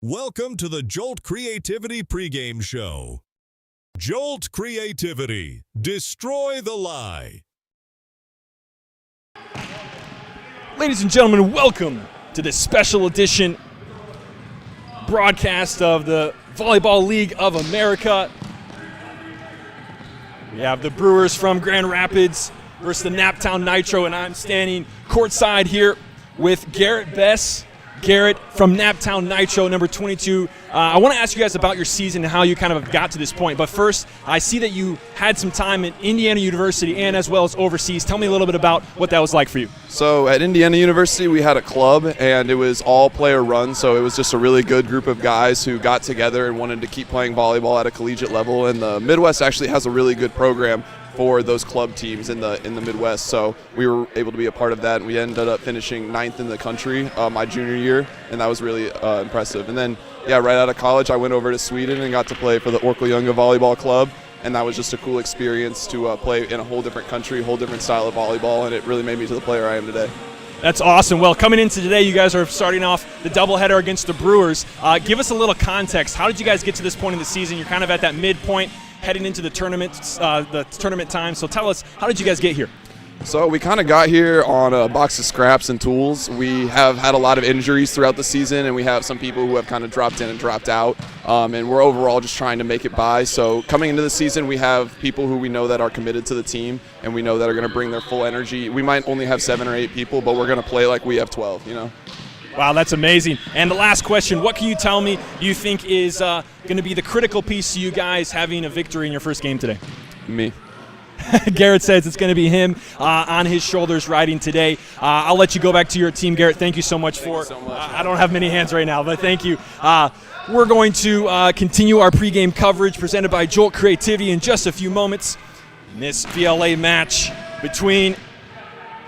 Welcome to the Jolt Creativity Pregame Show. Jolt Creativity. Destroy the lie. Ladies and gentlemen, welcome to this special edition broadcast of the Volleyball League of America. We have the Brewers from Grand Rapids versus the Naptown Nitro, and I'm standing courtside here with Garrett Bess. Garrett from Naptown Nitro, number 22. I want to ask you guys about your season and how you kind of got to this point. But first, I see that you had some time at Indiana University and as well as overseas. Tell me a little bit about what that was like for you. So at Indiana University, we had a club, and it was all player run. So it was just a really good group of guys who got together and wanted to keep playing volleyball at a collegiate level. And the Midwest actually has a really good program for those club teams in the Midwest, so we were able to be a part of that, and we ended up finishing 9th in the country my junior year, and that was really impressive. And then, right out of college, I went over to Sweden and got to play for the Orkelljunga Volleyball Club, and that was just a cool experience to play in a whole different country, whole different style of volleyball, and it really made me to the player I am today. That's awesome. Well, coming into today, you guys are starting off the doubleheader against the Brewers. Give us a little context. How did you guys get to this point in the season? You're kind of at that midpoint, heading into the tournament time. So tell us, how did you guys get here? So we kind of got here on a box of scraps and tools. We have had a lot of injuries throughout the season, and we have some people who have kind of dropped in and dropped out. And we're overall just trying to make it by. So coming into the season, we have people who we know that are committed to the team, and we know that are going to bring their full energy. We might only have 7 or 8 people, but we're going to play like we have 12, you know? Wow, that's amazing. And the last question, what can you tell me you think is going to be the critical piece to you guys having a victory in your first game today? Me. Garrett says it's going to be him on his shoulders riding today. I'll let you go back to your team, Garrett. Thank you so much for it. I don't have many hands right now, but thank you. We're going to continue our pregame coverage presented by Jolt Creativity in just a few moments. In this VLA match between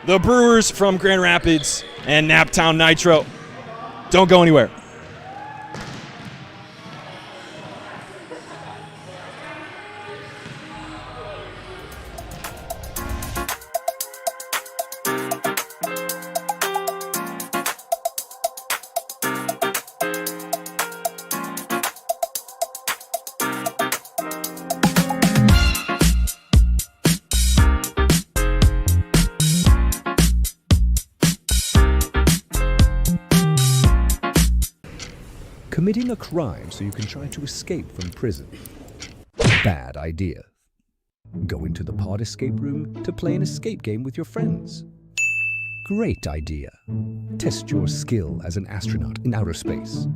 the Brewers from Grand Rapids and Naptown Nitro. Don't go anywhere. Committing a crime so you can try to escape from prison. Bad idea. Go into the pod escape room to play an escape game with your friends. Great idea. Test your skill as an astronaut in outer space.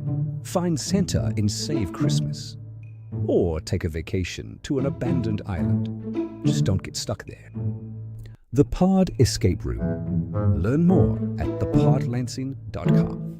Find Santa in Save Christmas. Or take a vacation to an abandoned island. Just don't get stuck there. The Pod Escape Room. Learn more at thepodlansing.com.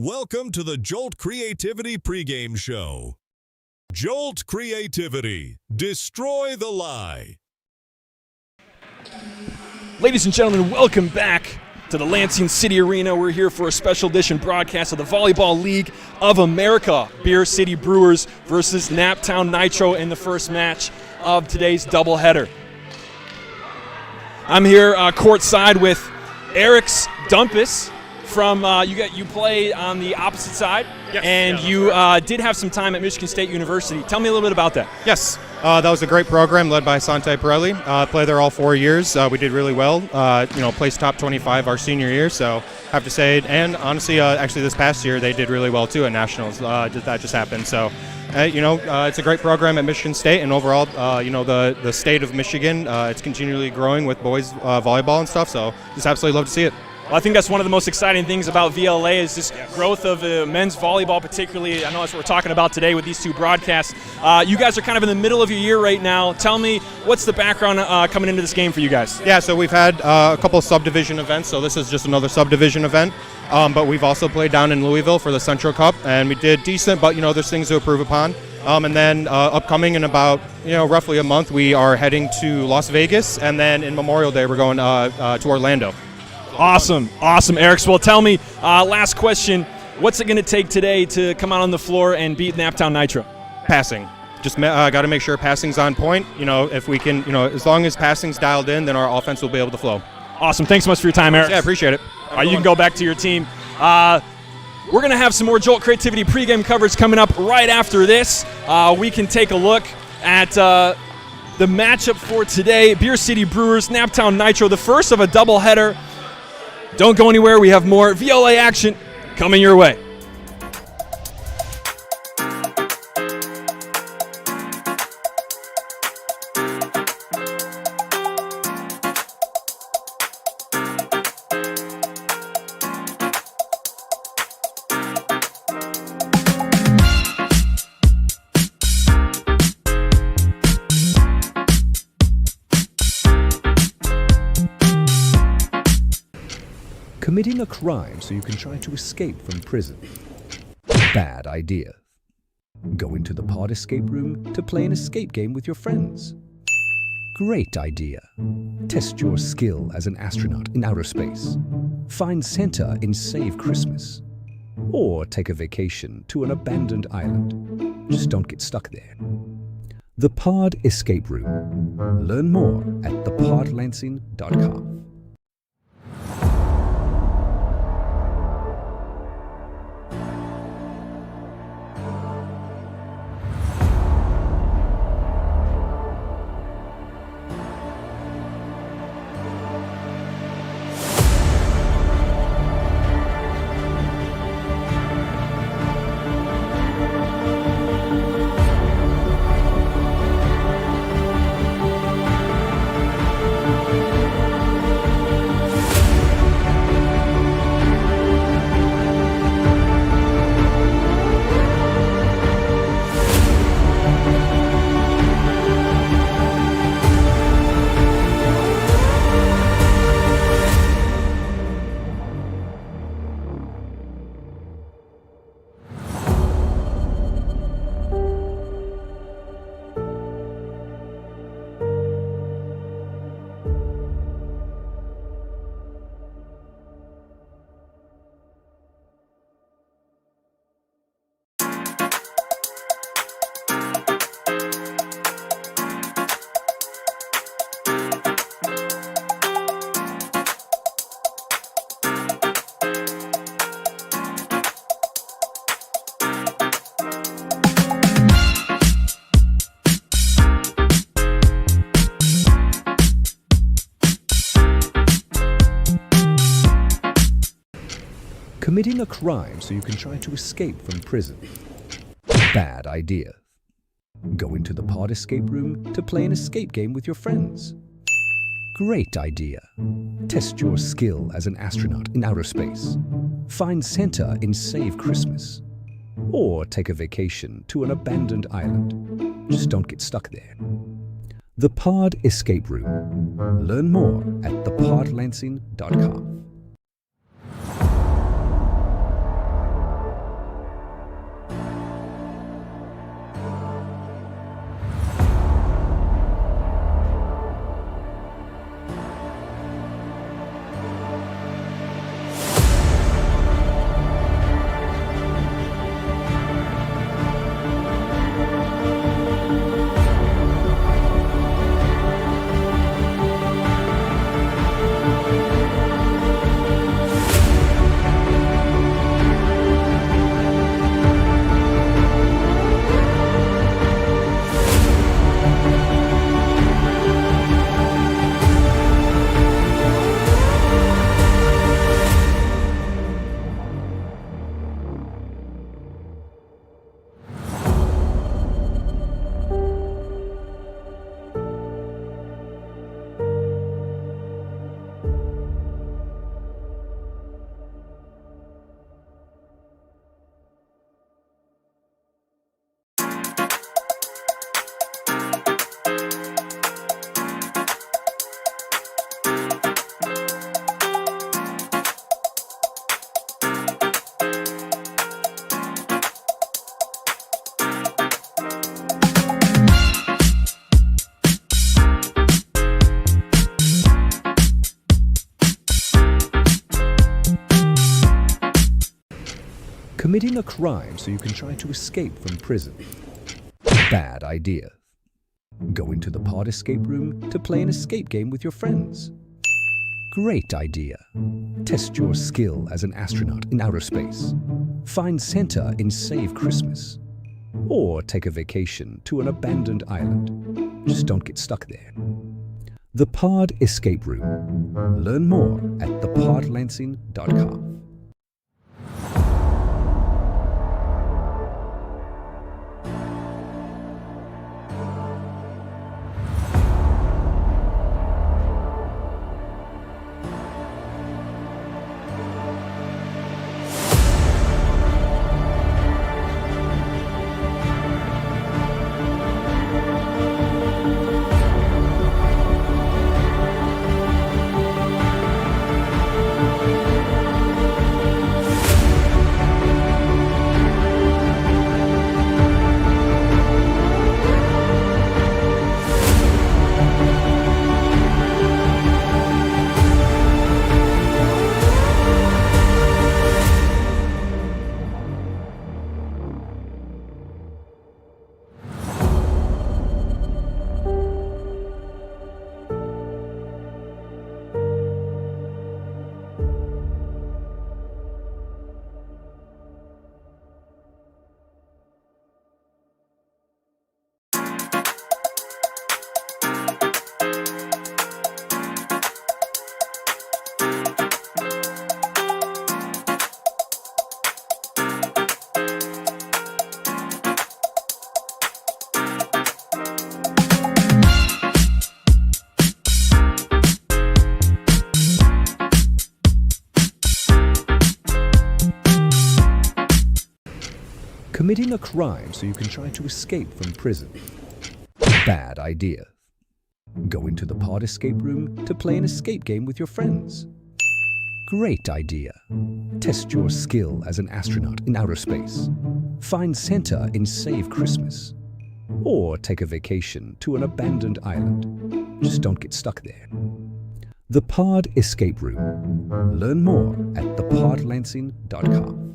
Welcome to the Jolt Creativity Pregame Show. Jolt Creativity. Destroy the lie. Ladies and gentlemen, welcome back to the Lansing City Arena. We're here for a special edition broadcast of the Volleyball League of America. Beer City Brewers versus Naptown Nitro in the first match. of today's doubleheader. I'm here courtside with Eric's Dumpus from you play on the opposite side, yes, and you right. did have some time at Michigan State University. Tell me a little bit about that. Yes, that was a great program led by Sante Pirelli. Played there all 4 years. We did really well. Placed top 25 our senior year. So have to say, and honestly, actually this past year they did really well too at nationals. That just happened. So. It's a great program at Michigan State, and overall, the state of Michigan, it's continually growing with boys volleyball and stuff, so just absolutely love to see it. Well, I think that's one of the most exciting things about VLA is this growth of men's volleyball particularly. I know that's what we're talking about today with these two broadcasts. You guys are kind of in the middle of your year right now. Tell me, what's the background coming into this game for you guys? Yeah, so we've had a couple of subdivision events, so this is just another subdivision event. But we've also played down in Louisville for the Central Cup, and we did decent, but there's things to improve upon. And then upcoming in about roughly a month, we are heading to Las Vegas, and then in Memorial Day we're going to Orlando. Awesome, Eric. Well, tell me, last question, what's it going to take today to come out on the floor and beat Naptown Nitro? Passing. Just got to make sure passing's on point. If we can, as long as passing's dialed in, then our offense will be able to flow. Awesome. Thanks so much for your time, Eric. Yeah, appreciate it. You can go back to your team. We're going to have some more Jolt Creativity pregame coverage coming up right after this. We can take a look at the matchup for today. Beer City Brewers, Naptown Nitro, the first of a doubleheader. Don't go anywhere. We have more VLA action coming your way. Committing a crime so you can try to escape from prison. Bad idea. Go into the pod escape room to play an escape game with your friends. Great idea. Test your skill as an astronaut in outer space. Find Santa in Save Christmas. Or take a vacation to an abandoned island. Just don't get stuck there. The Pod Escape Room. Learn more at thepodlansing.com. Committing a crime so you can try to escape from prison. Bad idea. Go into the pod escape room to play an escape game with your friends. Great idea. Test your skill as an astronaut in outer space. Find Santa in Save Christmas. Or take a vacation to an abandoned island. Just don't get stuck there. The Pod Escape Room. Learn more at thepodlansing.com. Committing a crime so you can try to escape from prison. Bad idea. Going to the pod escape room to play an escape game with your friends. Great idea. Test your skill as an astronaut in outer space. Find Santa in Save Christmas. Or take a vacation to an abandoned island. Just don't get stuck there. The Pod Escape Room. Learn more at thepodlansing.com. Committing a crime so you can try to escape from prison. Bad idea. Going to the pod escape room to play an escape game with your friends. Great idea. Test your skill as an astronaut in outer space. Find Santa in Save Christmas. Or take a vacation to an abandoned island. Just don't get stuck there. The Pod Escape Room. Learn more at thepodlansing.com.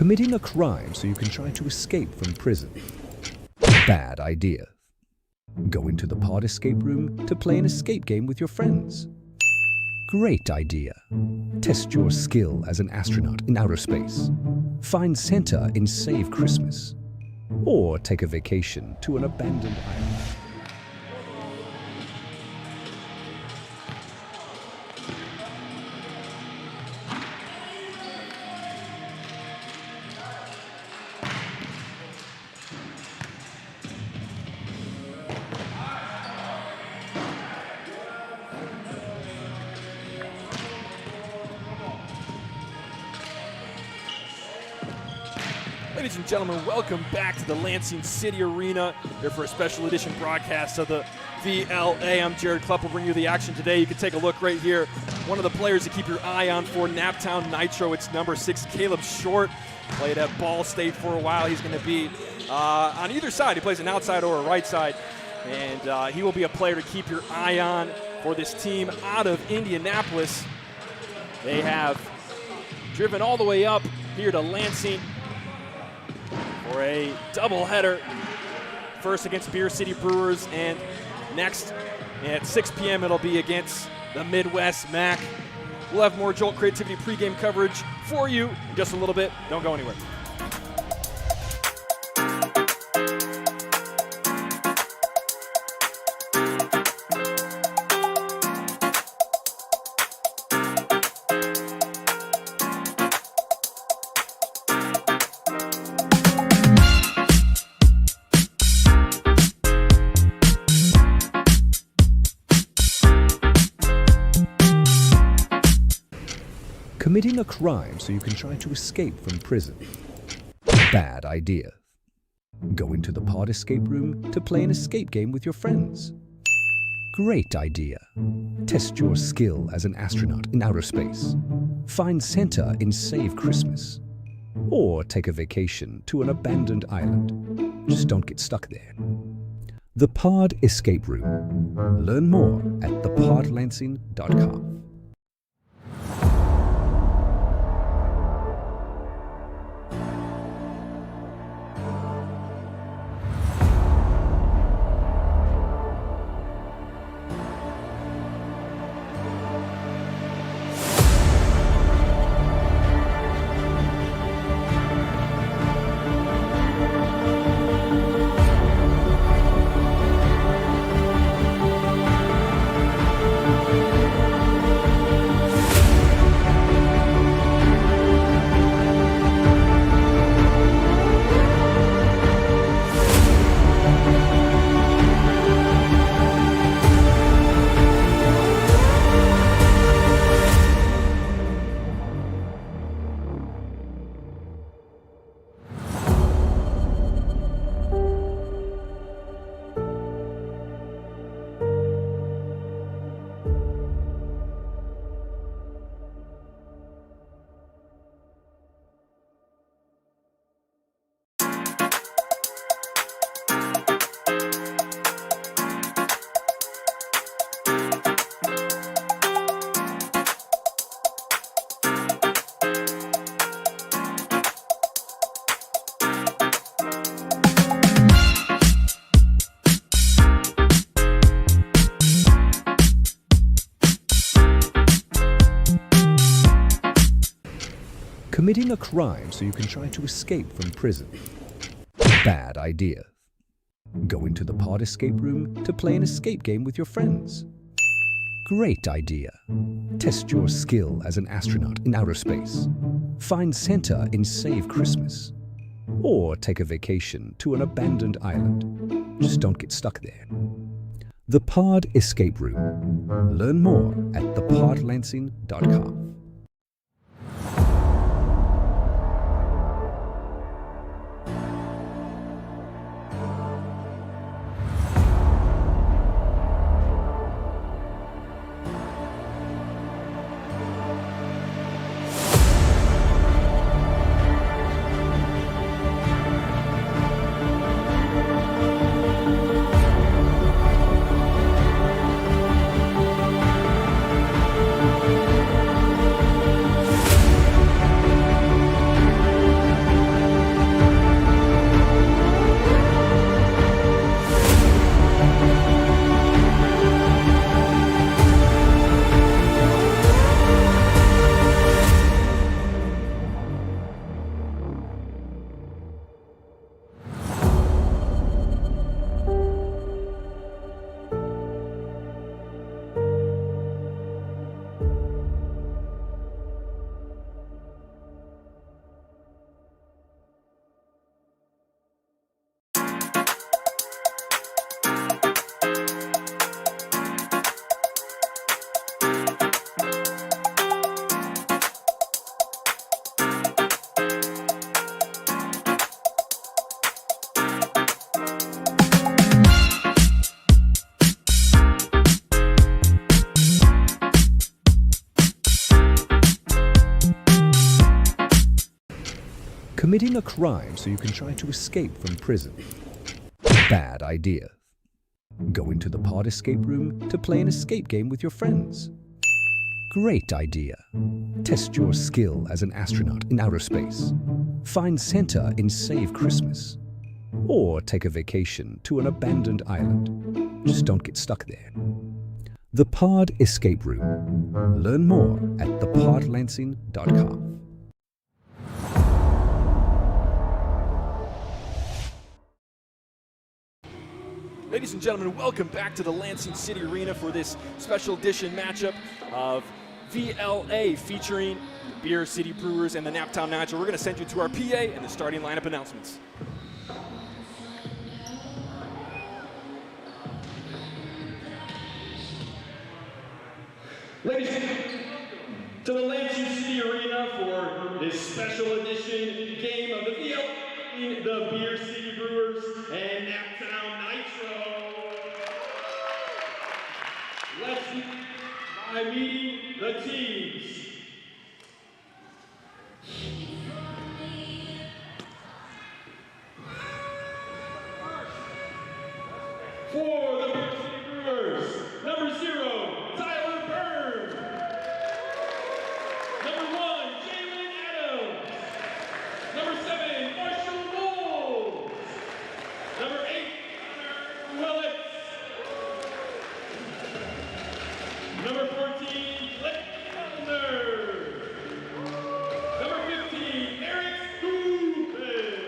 Committing a crime so you can try to escape from prison. Bad idea. Going to the pod escape room to play an escape game with your friends. Great idea. Test your skill as an astronaut in outer space. Find Santa in Save Christmas. Or take a vacation to an abandoned island. Ladies and gentlemen, welcome back to the Lansing City Arena. Here for a special edition broadcast of the VLA. I'm Jared Klepp. We'll bring you the action today. You can take a look right here one of the players to keep your eye on for Naptown Nitro. It's number 6, Caleb Short. Played at Ball State for a while. He's going to be on either side. He plays an outside or a right side. And he will be a player to keep your eye on for this team out of Indianapolis. They have driven all the way up here to Lansing for a doubleheader. First against Beer City Brewers, and next at 6 p.m. it'll be against the Midwest MAC. We'll have more Jolt Creativity pregame coverage for you in just a little bit. Don't go anywhere. Committing a crime so you can try to escape from prison. Bad idea. Go into the pod escape room to play an escape game with your friends. Great idea. Test your skill as an astronaut in outer space. Find Santa in Save Christmas. Or take a vacation to an abandoned island. Just don't get stuck there. The Pod Escape Room. Learn more at thepodlansing.com. Committing a crime so you can try to escape from prison. Bad idea. Go into the pod escape room to play an escape game with your friends. Great idea. Test your skill as an astronaut in outer space. Find Santa in Save Christmas. Or take a vacation to an abandoned island. Just don't get stuck there. The Pod Escape Room. Learn more at thepodlansing.com. Committing a crime so you can try to escape from prison. Bad idea. Going to the pod escape room to play an escape game with your friends. Great idea. Test your skill as an astronaut in outer space. Find Santa in Save Christmas. Or take a vacation to an abandoned island. Just don't get stuck there. The Pod Escape Room. Learn more at thepodlansing.com. Ladies and gentlemen, welcome back to the Lansing City Arena for this special edition matchup of VLA featuring the Beer City Brewers and the Naptown Nitro. We're going to send you to our PA and the starting lineup announcements. Ladies and gentlemen, to the Lansing City Arena for this special edition game of the VLA, the Beer City Brewers and Naptown Nitro. Let's begin by meeting the teams. For the Beer City Brewers, number 0, Tyler Byrne. Number 1, Jalen Adams. Number 7, Marshall Knowles. Number 8, Connor Willits. Number 14, Blake Kellner. Number 15, Eric Dumpus.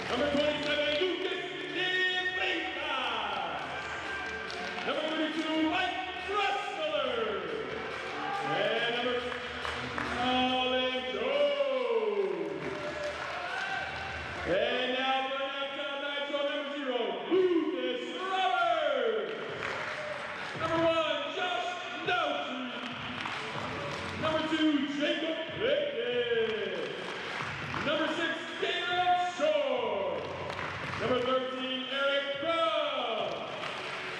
Number 27, Lucas DeFleitas. Number 32, Mike Russler. And number Colin Jones. And now for Naptown Nitro, number 0, Lucas Roberts. Number 1, Josh Daughtry. Number 2, Jacob Pickett. Number 6, Garrett Shore. Number 13, Eric Bell.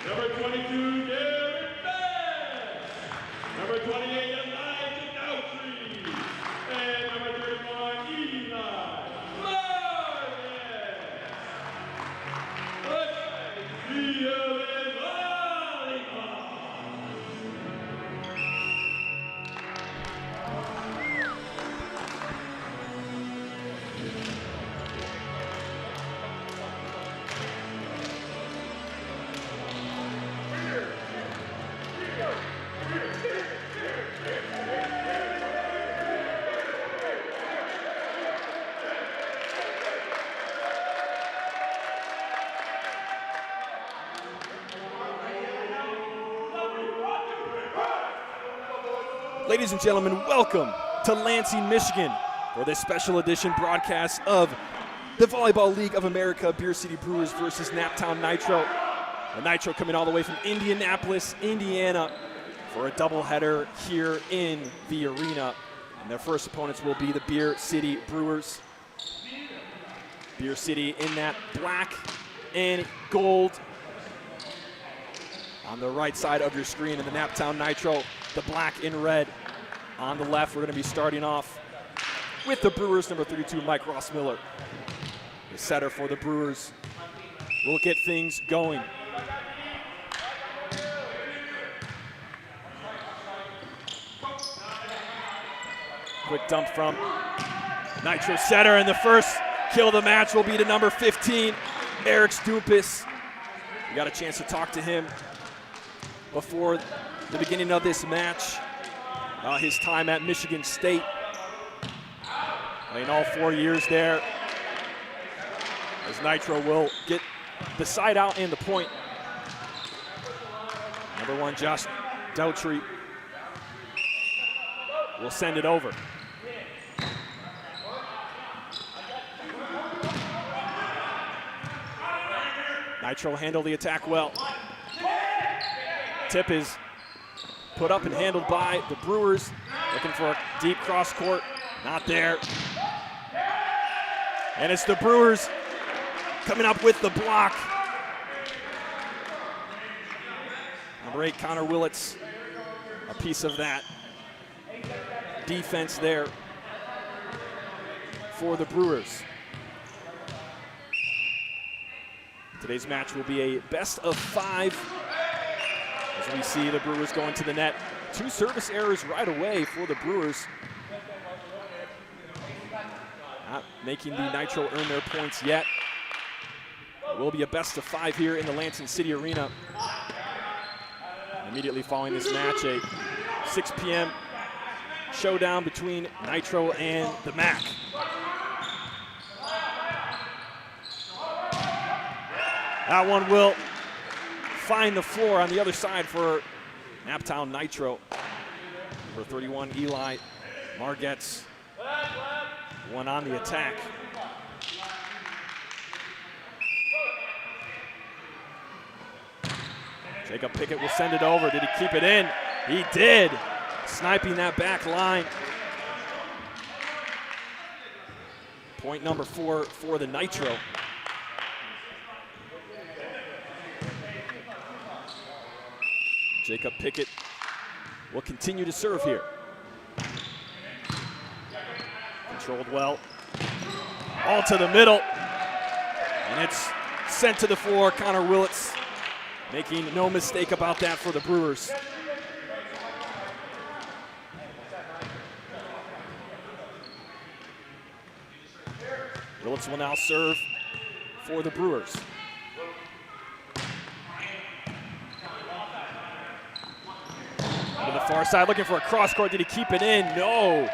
Number 22, Garrett Bess. Number 28, Elijah Daughtry. And number 31, Eli Margets. Let's feel it volleyball. Ladies and gentlemen, welcome to Lansing, Michigan for this special edition broadcast of the Volleyball League of America, Beer City Brewers versus Naptown Nitro. The Nitro coming all the way from Indianapolis, Indiana for a doubleheader here in the arena. And their first opponents will be the Beer City Brewers. Beer City in that black and gold on the right side of your screen, and the Naptown Nitro, the black and red on the left. We're going to be starting off with the Brewers, number 32, Mike Rossmiller. The setter for the Brewers will get things going. Quick dump from Nitro setter, and the first kill of the match will be to number 15, Eric Dumpus. We got a chance to talk to him before the beginning of this match. His time at Michigan State, playing all 4 years there. As Nitro will get the side out and the point. Number 1, Josh Daughtry will send it over. Nitro handle the attack well. Tip is put up and handled by the Brewers. Looking for a deep cross court. Not there. And it's the Brewers coming up with the block. Number 8, Connor Willits, a piece of that defense there for the Brewers. Today's match will be a best of 5. As we see the Brewers going to the net. 2 service errors right away for the Brewers. Not making the Nitro earn their points yet. It will be a best of 5 here in the Lansing City Arena. Immediately following this match, a 6 p.m. showdown between Nitro and the MAC. That one will find the floor on the other side for Naptown Nitro. For 31, Eli Margets, one on the attack. Jacob Pickett will send it over. Did he keep it in? He did. Sniping that back line. Point number 4 for the Nitro. Jacob Pickett will continue to serve here. Controlled well. All to the middle. And it's sent to the floor. Connor Willits making no mistake about that for the Brewers. Willits will now serve for the Brewers. To the far side, looking for a cross court. Did he keep it in? No.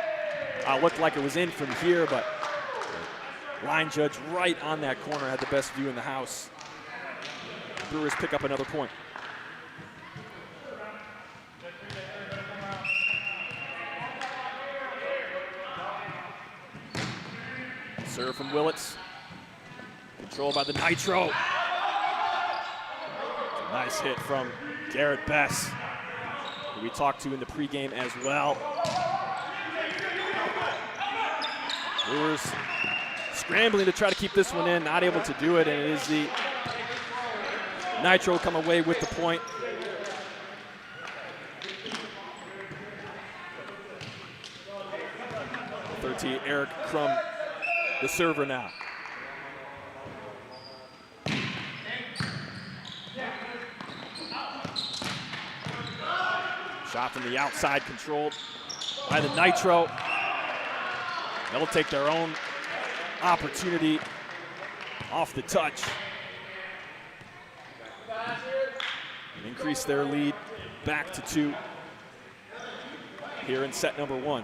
Looked like it was in from here, but line judge right on that corner had the best view in the house. Brewers pick up another point. Serve from Willits. Controlled by the Nitro. Nice hit from Garrett Bess, who we talked to in the pregame as well. Brewers scrambling to try to keep this one in, not able to do it, and it is the Nitro come away with the point. Eric Crum, the server now. Shot from the outside, controlled by the Nitro. They'll take their own opportunity off the touch. Increase their lead back to 2 here in set number 1.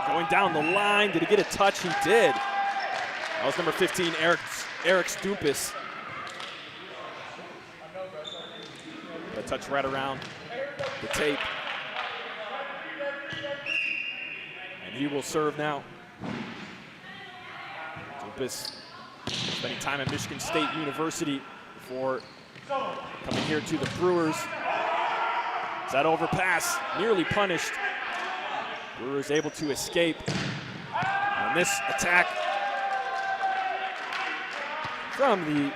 Going down the line, did he get a touch? He did. That was number 15, Eric Dumpus. A touch right around the tape. And he will serve now. Dumpus spending time at Michigan State University before coming here to the Brewers. That overpass nearly punished. Brewers able to escape. And this attack from the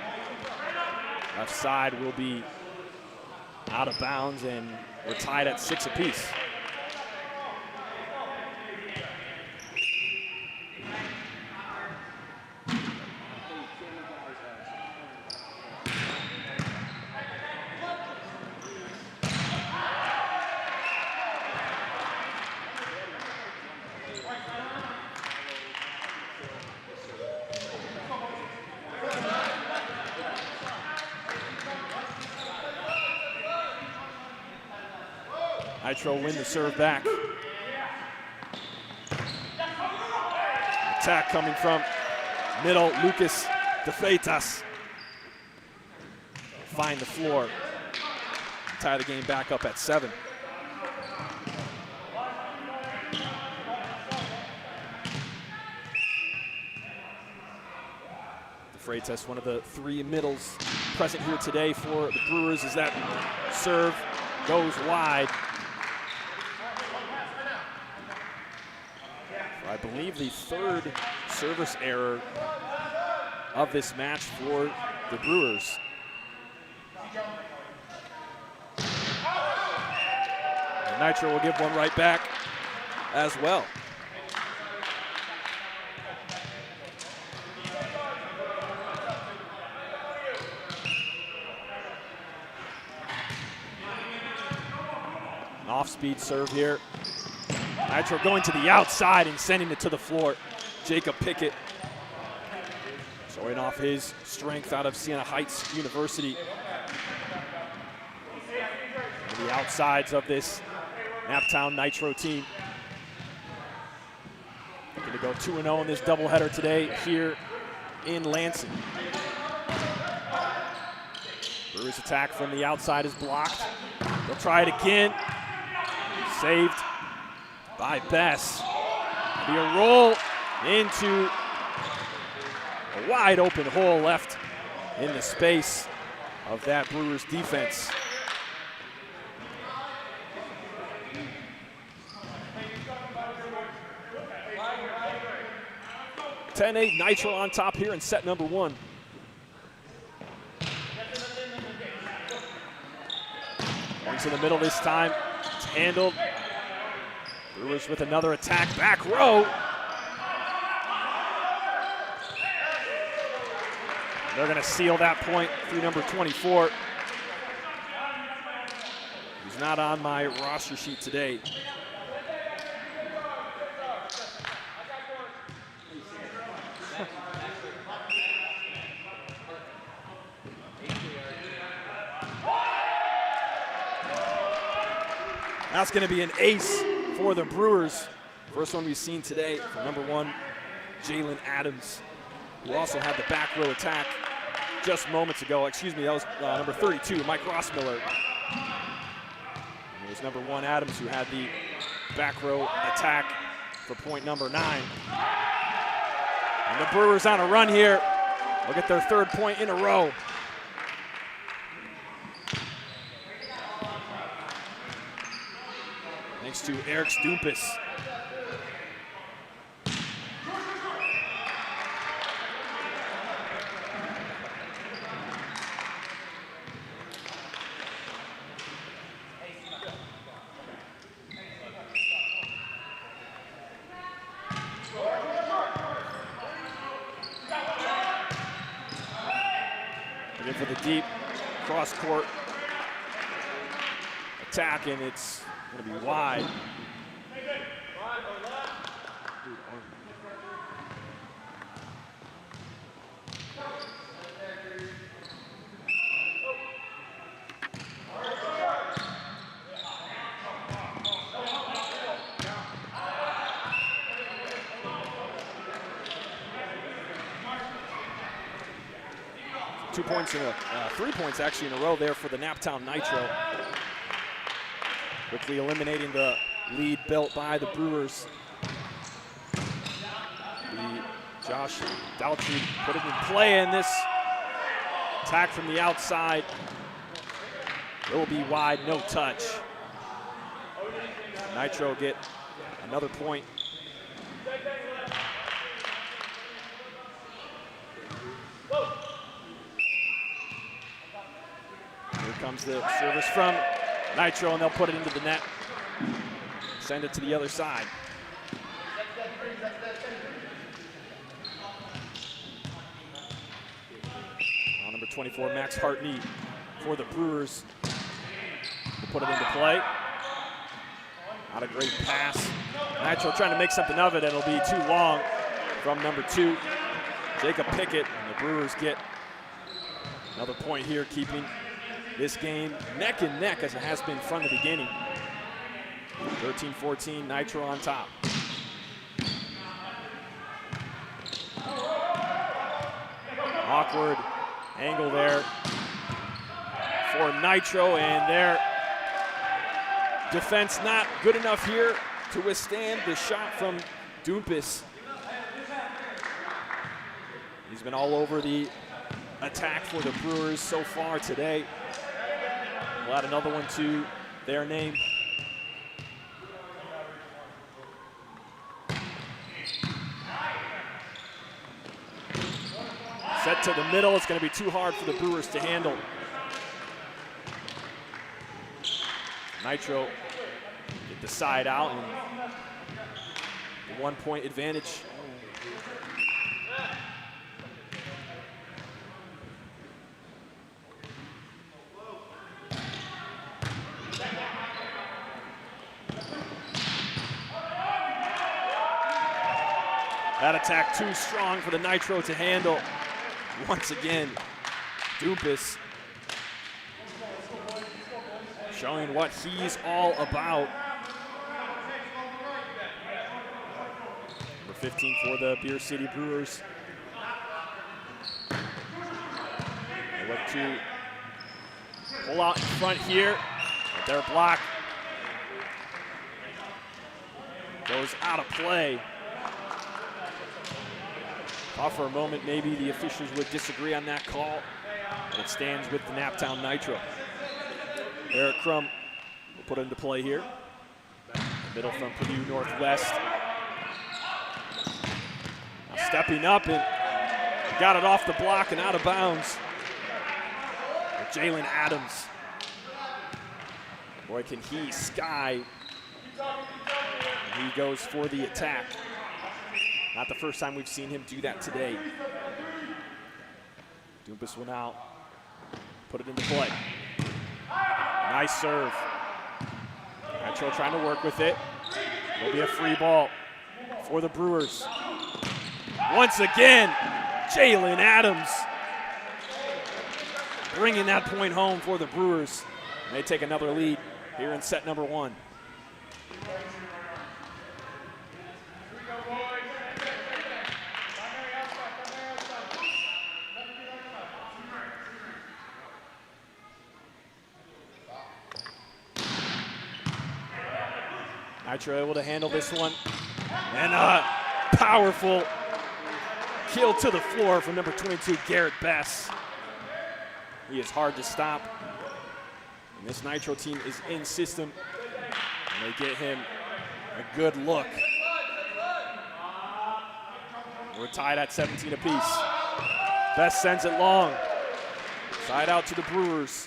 left side will be out of bounds, and we're tied at 6 apiece. Nitro win the serve back. Attack coming from middle, Lucas De Freitas. Find the floor. Tie the game back up at 7. De Freitas, one of the 3 middles present here today for the Brewers, as that serve goes wide. I believe the 3rd service error of this match for the Brewers. And Nitro will give one right back as well. An off-speed serve here. Nitro going to the outside and sending it to the floor. Jacob Pickett showing off his strength out of Siena Heights University. On the outsides of this Naptown Nitro team. Looking to go 2-0 in this doubleheader today here in Lansing. Brewers attack from the outside is blocked. They'll try it again. Saved by Bess. Be a roll into a wide open hole left in the space of that Brewers defense. 10-8 Nitro on top here in set number 1. Into the middle this time. It's handled. Brewers with another attack, back row. They're going to seal that point through number 24. He's not on my roster sheet today. That's going to be an ace for the Brewers. First one we've seen today from number 1, Jalen Adams, who also had the back row attack just moments ago. Excuse me, that was number 32, Mike Rossmiller. It was number 1, Adams, who had the back row attack for point number 9. And the Brewers on a run here. They'll get their 3rd point in a row. Thanks to Eric Dumpus. Looking for the deep cross-court attack, and it's going to be wide. Two points in 3 points actually in a row there for the Naptown Nitro. Quickly eliminating the lead built by the Brewers. Josh Daltrey put it in play, and this attack from the outside. It will be wide, no touch. Nitro get another point. Here comes the service from Nitro, and they'll put it into the net. Send it to the other side. Number 24, Max Hartney for the Brewers. We'll put it into play. Not a great pass. Nitro trying to make something of it, and it'll be too long from number 2, Jacob Pickett. And the Brewers get another point here, keeping this game neck and neck as it has been from the beginning. 13-14, Nitro on top. Awkward angle there for Nitro, and their defense not good enough here to withstand the shot from Dumpus. He's been all over the attack for the Brewers so far today. We'll add another one to their name. Set to the middle. It's going to be too hard for the Brewers to handle. Nitro get the side out and the 1-point advantage. That attack too strong for the Nitro to handle. Once again, Dumpus showing what he's all about. Number 15 for the Beer City Brewers. They look to pull out in front here. But their block goes out of play. Thought for a moment maybe the officials would disagree on that call, but it stands with the Naptown Nitro. Eric Crum will put it into play here. Middle from Purdue Northwest. Now stepping up and got it off the block and out of bounds. Jalen Adams. Boy, can he sky. He goes for the attack. Not the first time we've seen him do that today. Dumpus will now put it into play. Nice serve. Nitro trying to work with it. It'll be a free ball for the Brewers. Once again, Jalen Adams bringing that point home for the Brewers. And they take another lead here in set number 1. Nitro able to handle this one. And a powerful kill to the floor from number 22, Garrett Bess. He is hard to stop. And this Nitro team is in system. And they get him a good look. We're tied at 17 apiece. Bess sends it long. Side out to the Brewers.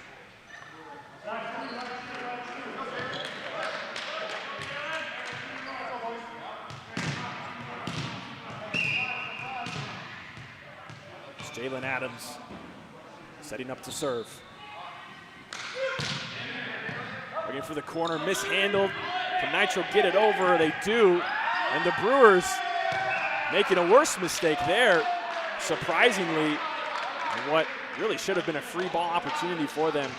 Jalen Adams setting up to serve. Looking for the corner, mishandled. Can Nitro get it over? They do. And the Brewers making a worse mistake there, surprisingly. And what really should have been a free ball opportunity for them.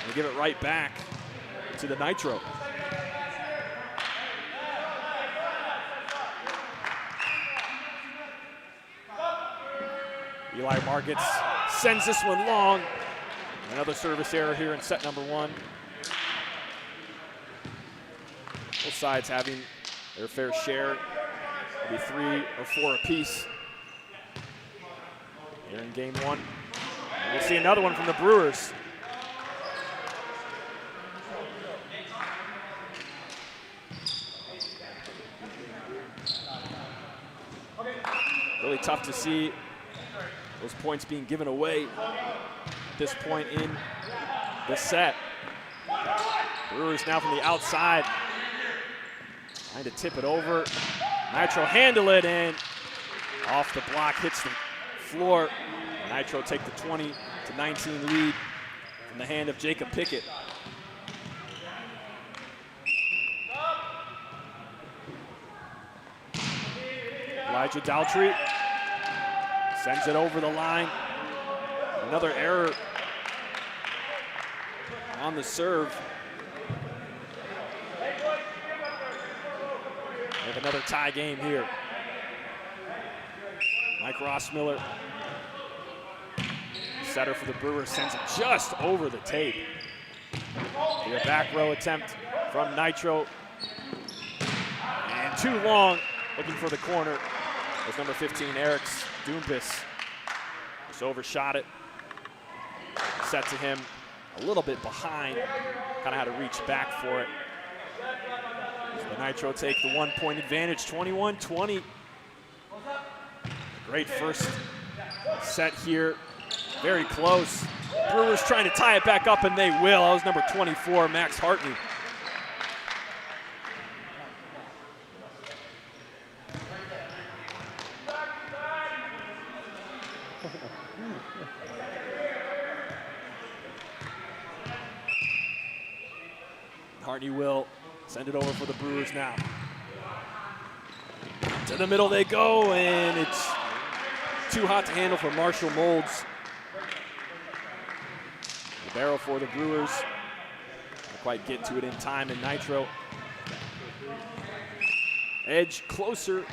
They give it right back to the Nitro. Eli Margets sends this one long. Another service error here in set number 1. Both sides having their fair share. It'll be 3 or 4 apiece here in game 1. And we'll see another one from the Brewers. Really tough to see those points being given away at this point in the set. Brewers now from the outside, trying to tip it over. Nitro handle it, and off the block, hits the floor. Nitro take the 20-19 lead from the hand of Jacob Pickett. Elijah Daltrey sends it over the line. Another error on the serve. We have another tie game here. Mike Rossmiller, setter for the Brewers, sends it just over the tape. A back row attempt from Nitro. And too long, looking for the corner. With number 15, Eric's Dumpus. Just overshot it. Set to him a little bit behind. Kind of had to reach back for it. So the Nitro take the 1-point advantage, 21-20. Great first set here, very close. Brewers trying to tie it back up, and they will. That was number 24, Max Hartney. Hartney will send it over for the Brewers now. To the middle they go, and it's too hot to handle for Marshall Molds. The barrel for the Brewers. Not quite get to it in time in Nitro. Edge closer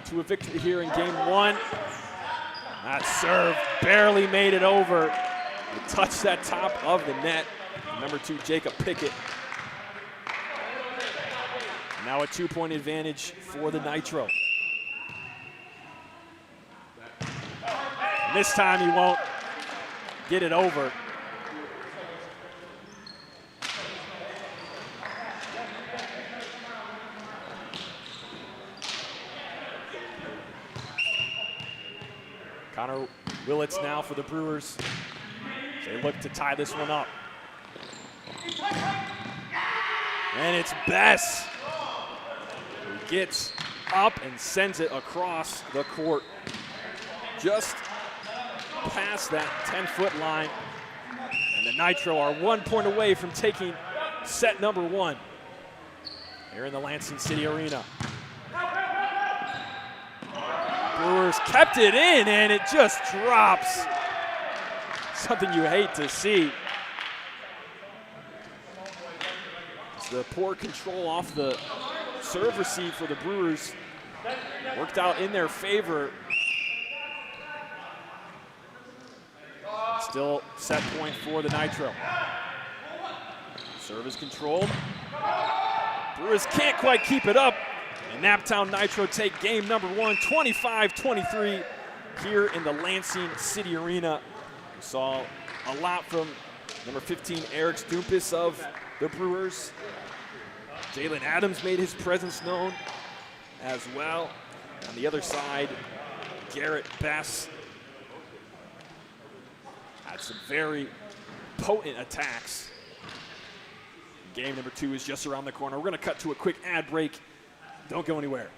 to a victory here in game one. That serve barely made it over. It touched that top of the net. Number 2, Jacob Pickett. Now a 2-point advantage for the Nitro. And this time he won't get it over. Connor Willits now for the Brewers. They look to tie this one up. And it's Bess who gets up and sends it across the court. Just past that 10-foot line. And the Nitro are 1 point away from taking set number 1 here in the Lansing City Arena. Brewers kept it in, and it just drops. Something you hate to see. It's the poor control off the serve receive for the Brewers worked out in their favor. Still set point for the Nitro. Serve is controlled. Brewers can't quite keep it up. And Naptown Nitro take game number 1, 25-23 here in the Lansing City Arena. We saw a lot from number 15, Eric Dumpus of the Brewers. Jalen Adams made his presence known as well. On the other side, Garrett Bess had some very potent attacks. Game number 2 is just around the corner. We're going to cut to a quick ad break. Don't go anywhere.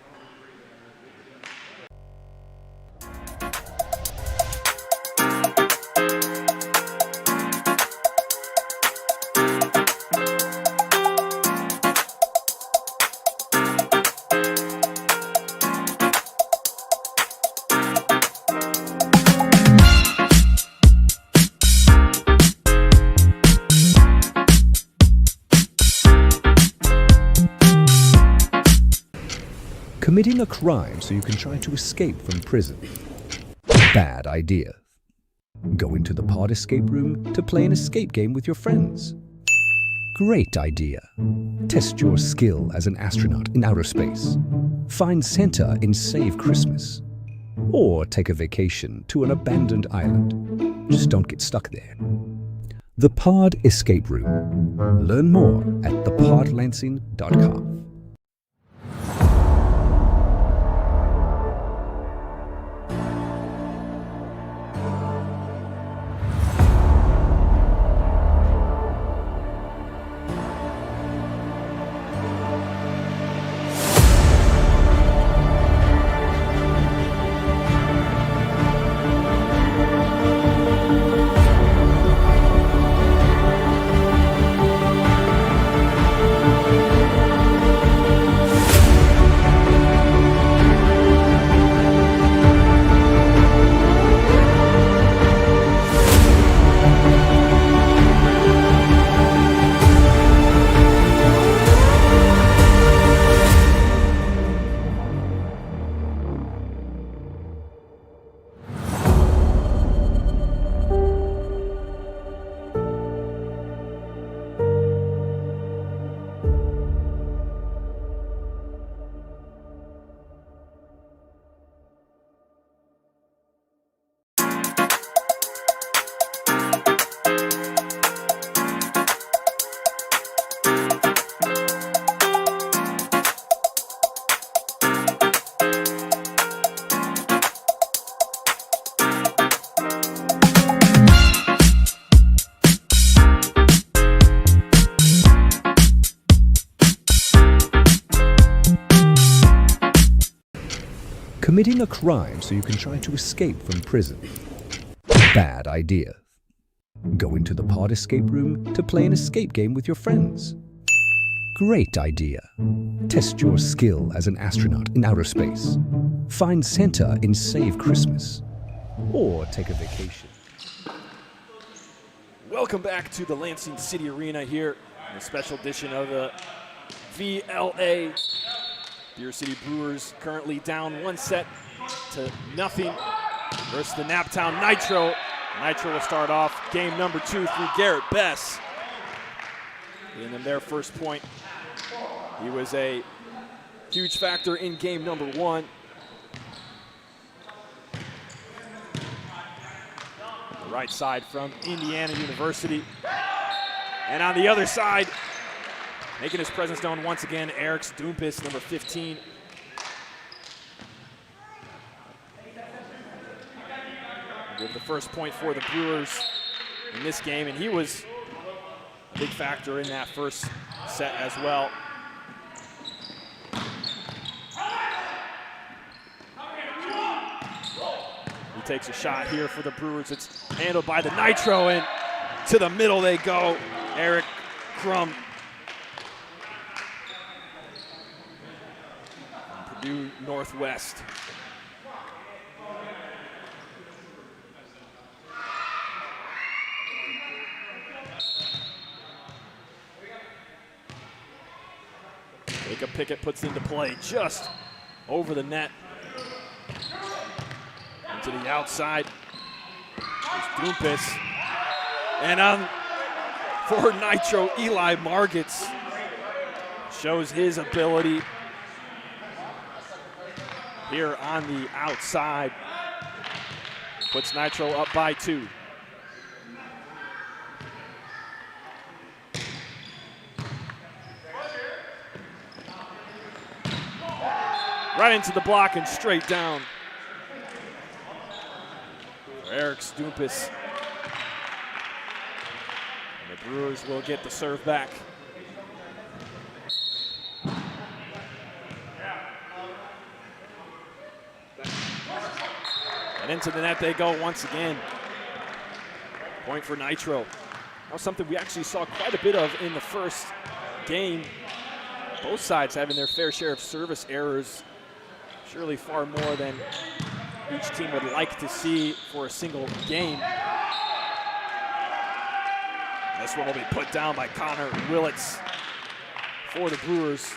Committing a crime so you can try to escape from prison. Bad idea. Go into the pod escape room to play an escape game with your friends. Great idea. Test your skill as an astronaut in outer space. Find Santa in Save Christmas. Or take a vacation to an abandoned island. Just don't get stuck there. The Pod Escape Room. Learn more at thepodlansing.com. Committing a crime so you can try to escape from prison. Bad idea. Going to the pod escape room to play an escape game with your friends. Great idea. Test your skill as an astronaut in outer space. Find Santa in Save Christmas. Or take a vacation. Welcome back to the Lansing City Arena here in a special edition of the VLA. Beer City Brewers currently down 1-0 versus the Naptown Nitro. Nitro will start off game number 2 through Garrett Bess. And in their first point, he was a huge factor in game number 1. Right side from Indiana University. And on the other side, making his presence known once again, Eric's Dumpus, number 15. With the first point for the Brewers in this game, and he was a big factor in that first set as well. Takes a shot here for the Brewers. It's handled by the Nitro, and to the middle they go. Eric Crum. Purdue Northwest. Jacob Pickett puts into play just over the net. To the outside, there's Dumpus. And for Nitro, Eli Margets shows his ability here on the outside. Puts Nitro up by 2. Right into the block and straight down. Eric's Dumpus. And the Brewers will get the serve back. And into the net they go once again. Point for Nitro. That was something we actually saw quite a bit of in the first game. Both sides having their fair share of service errors. Surely far more than each team would like to see for a single game. This one will be put down by Connor Willits for the Brewers.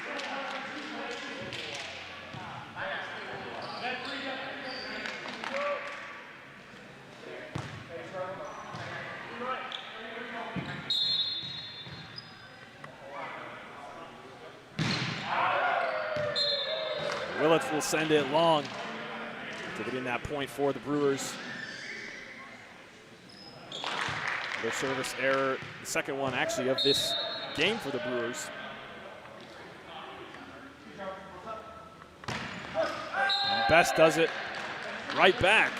Willits will send it long to get in that point for the Brewers. Their service error, the second one actually of this game for the Brewers. And Bess does it right back.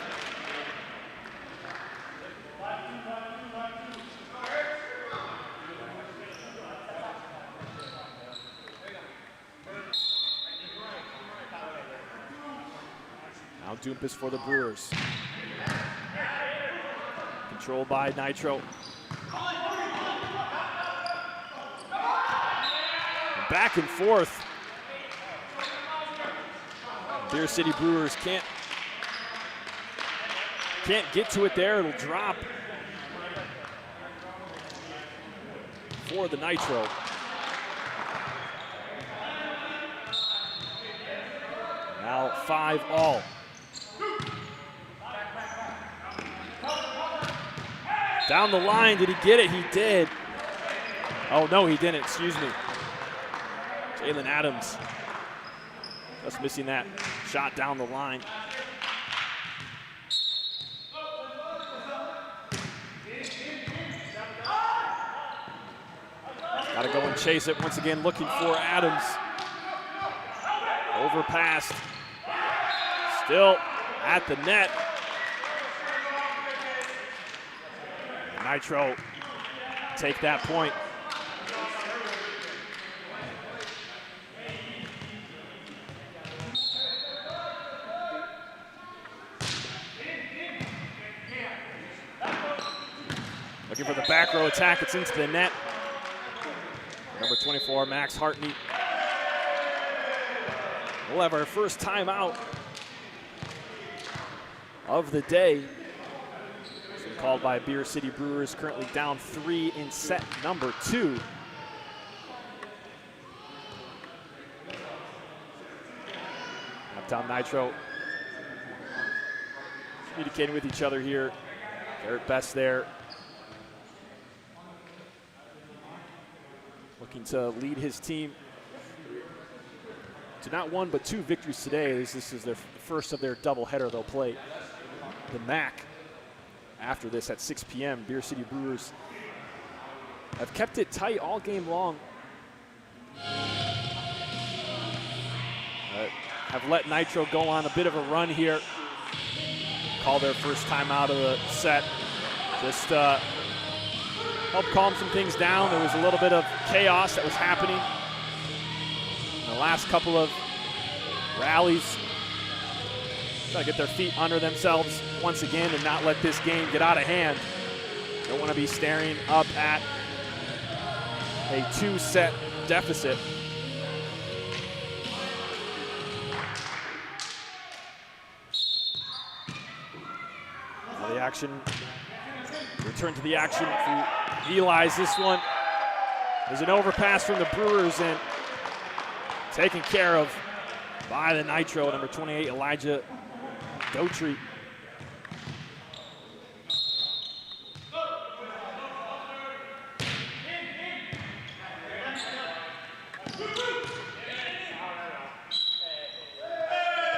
Now Dumpus for the Brewers. Controlled by Nitro. And back and forth. Beer City Brewers can't get to it there. It'll drop for the Nitro. Now 5-all. Down the line, did he get it? He did. Oh, no, he didn't, excuse me. Jalen Adams just missing that shot down the line. Got to go and chase it once again, looking for Adams. Overpassed. Still at the net. Nitro take that point. Looking for the back row attack. It's into the net. Number 24, Max Hartney. We'll have our first timeout of the day. It's been called by Beer City Brewers, currently down 3 in set number 2. Naptown Nitro communicating with each other here. Garrett Bess there, looking to lead his team to not 1 but 2 victories today. This is their first of their doubleheader. They'll play the MAC after this at 6 p.m. Beer City Brewers have kept it tight all game long. Have let Nitro go on a bit of a run here. Call their first time out of the set. Just help calm some things down. There was a little bit of chaos that was happening in the last couple of rallies. Try to get their feet under themselves once again and not let this game get out of hand. Don't want to be staring up at a 2-set deficit. Now the action, return to the action for Eli's. This one is an overpass from the Brewers and taken care of by the Nitro, number 28, Elijah Daughtry.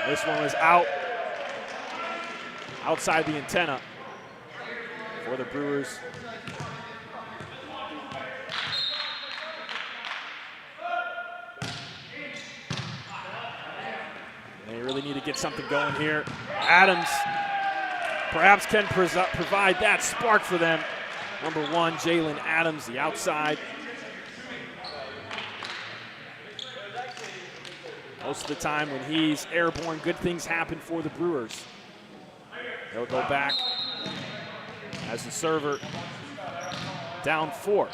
This one was outside the antenna for the Brewers. They really need to get something going here. Adams perhaps can provide that spark for them. Number 1, Jalen Adams, the outside. Most of the time when he's airborne, good things happen for the Brewers. They'll go back as the server, down 4.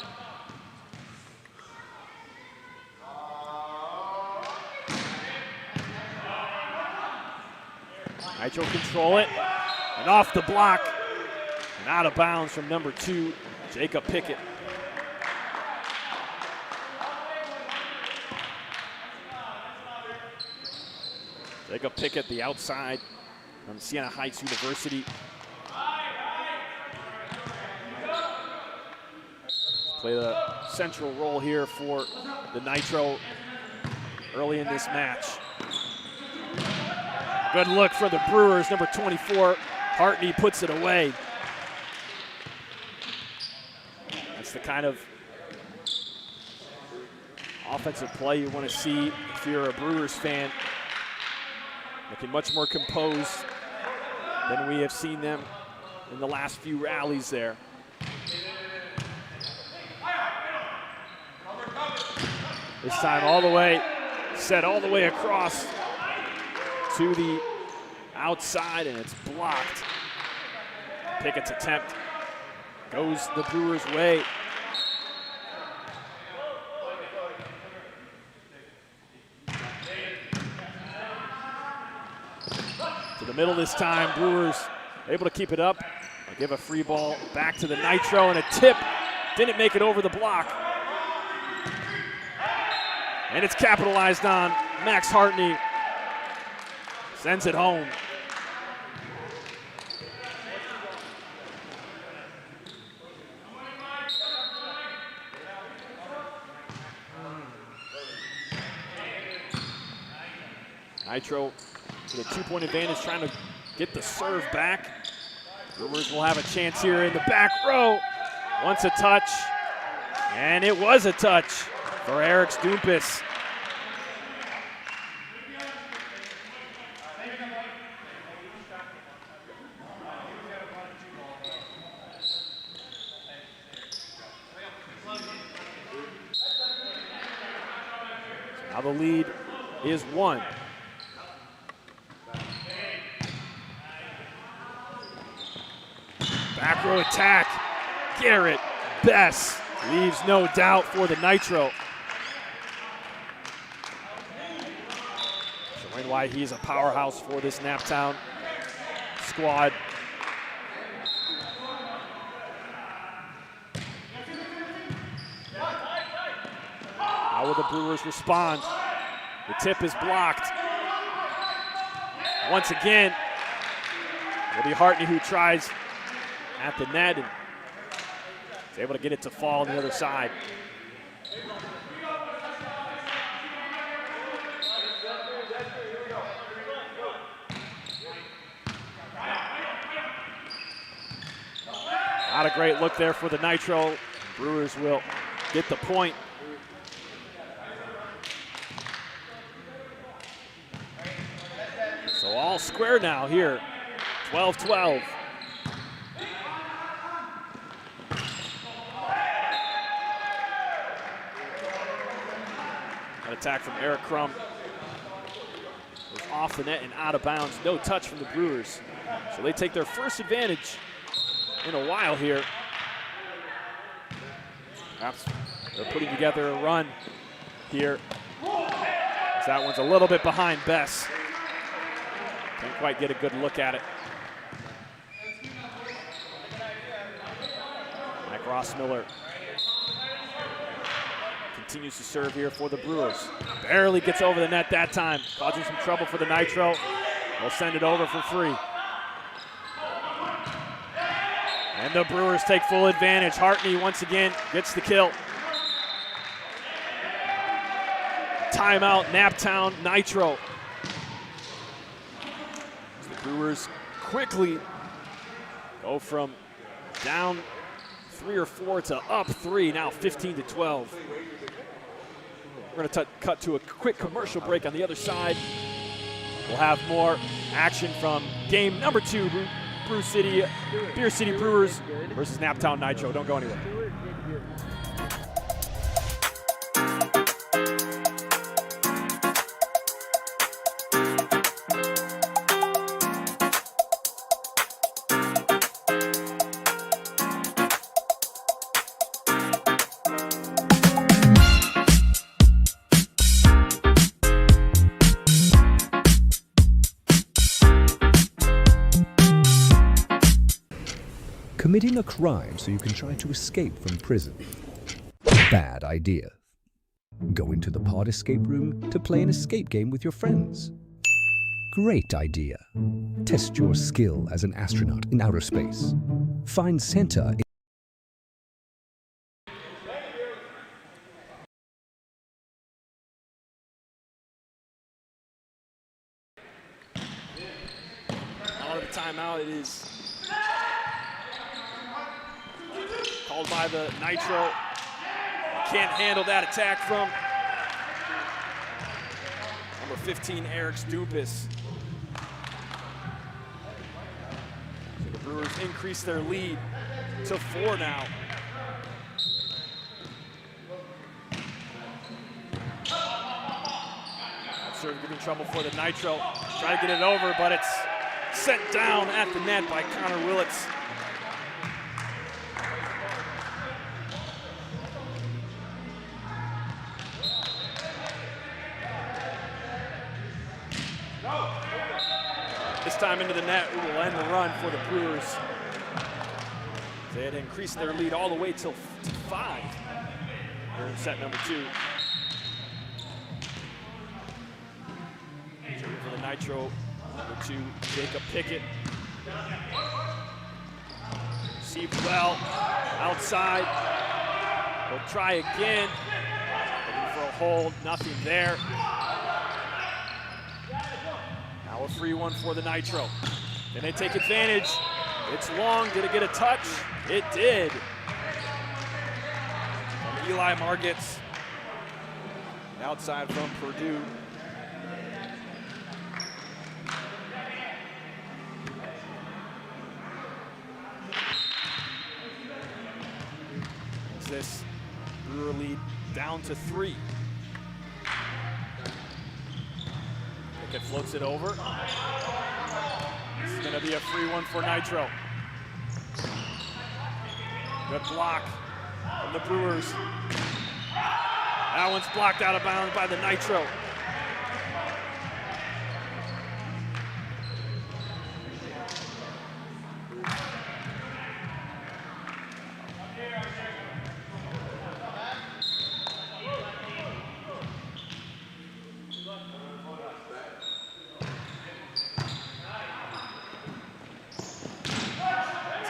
Nitro control it, and off the block, and out of bounds from number 2, Jacob Pickett. Jacob Pickett, the outside from Siena Heights University. Play the central role here for the Nitro early in this match. Good look for the Brewers, number 24. Hartney puts it away. That's the kind of offensive play you want to see if you're a Brewers fan. Looking much more composed than we have seen them in the last few rallies there. This time all the way, set all the way across to the outside, and it's blocked. Pickett's attempt goes the Brewers' way. To the middle this time, Brewers able to keep it up. They'll give a free ball back to the Nitro, and a tip didn't make it over the block. And it's capitalized on. Max Hartney sends it home. Nitro with a 2-point advantage, trying to get the serve back. Brewers will have a chance here in the back row. Wants a touch, and it was a touch for Eric Dumpus. Now the lead is 1. Back row attack. Garrett Bess leaves no doubt for the Nitro. Showing why he's a powerhouse for this Naptown squad. How will the Brewers respond? The tip is blocked. Once again, it'll be Hartney who tries at the net and is able to get it to fall on the other side. Not a great look there for the Nitro. Brewers will get the point. So all square now here, 12-12. An attack from Eric Crum. It was off the net and out of bounds. No touch from the Brewers. So they take their first advantage in a while here. Perhaps they're putting together a run here. That one's a little bit behind Bess. Can't quite get a good look at it. Mike Rossmiller continues to serve here for the Brewers. Barely gets over the net that time, causing some trouble for the Nitro. They'll send it over for free. And the Brewers take full advantage. Hartney once again gets the kill. Timeout, Naptown Nitro. The Brewers quickly go from down 3 or 4 to up 3, now 15-12. We're going to cut to a quick commercial break on the other side. We'll have more action from game number 2, Beer City Brewers versus Naptown Nitro. Don't go anywhere. Committing a crime so you can try to escape from prison. Bad idea. Go into the pod escape room to play an escape game with your friends. Great idea. Test your skill as an astronaut in outer space. Find Santa in Out of the timeout, it is called by the Nitro. Can't handle that attack from number 15, Eric Dumpus. So the Brewers increase their lead to 4 now. Serve giving trouble for the Nitro. Try to get it over, but it's sent down at the net by Connor Willits. This time into the net, we will end the run for the Brewers. They had increased their lead all the way to 5 here in set number 2. For the Nitro, number 2, Jacob Pickett. Received well, outside. He'll try again. Looking for a hold, nothing there. Now a free one for the Nitro. Can they take advantage? It's long. Did it get a touch? It did. From Eli Margets. Outside from Purdue. This Brewer lead down to 3. Pickett floats it over. This is going to be a free one for Nitro. Good block from the Brewers. That one's blocked out of bounds by the Nitro.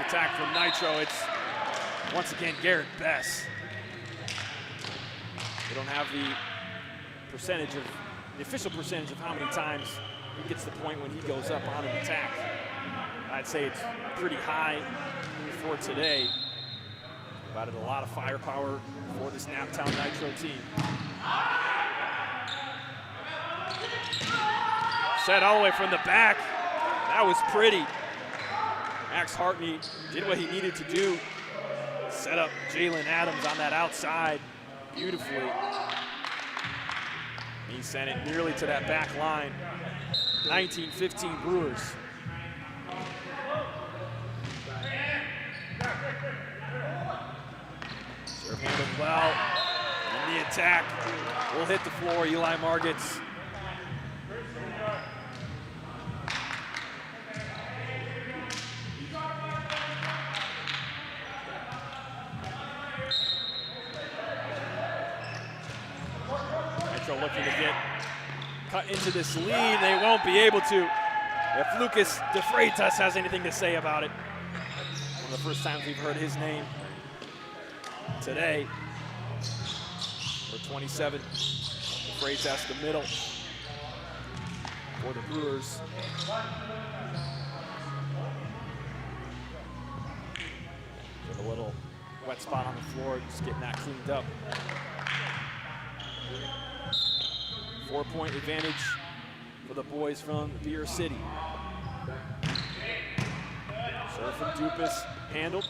Attack from Nitro. It's once again Garrett Bess. They don't have the official percentage of how many times he gets the point when he goes up on an attack. I'd say it's pretty high for today. Provided a lot of firepower for this Naptown Nitro team. Set all the way from the back. That was pretty. Max Hartney did what he needed to do. Set up Jalen Adams on that outside beautifully. He sent it nearly to that back line. 19-15 Brewers. Serve handled well. And the attack will hit the floor. Eli Margets. Looking to get cut into this lead. They won't be able to if Lucas DeFreitas has anything to say about it. One of the first times we've heard his name today. For 27, DeFreitas the middle for the Brewers. With a little wet spot on the floor, just getting that cleaned up. 4-point advantage for the boys from Beer City. Serve from Dumpus, handled.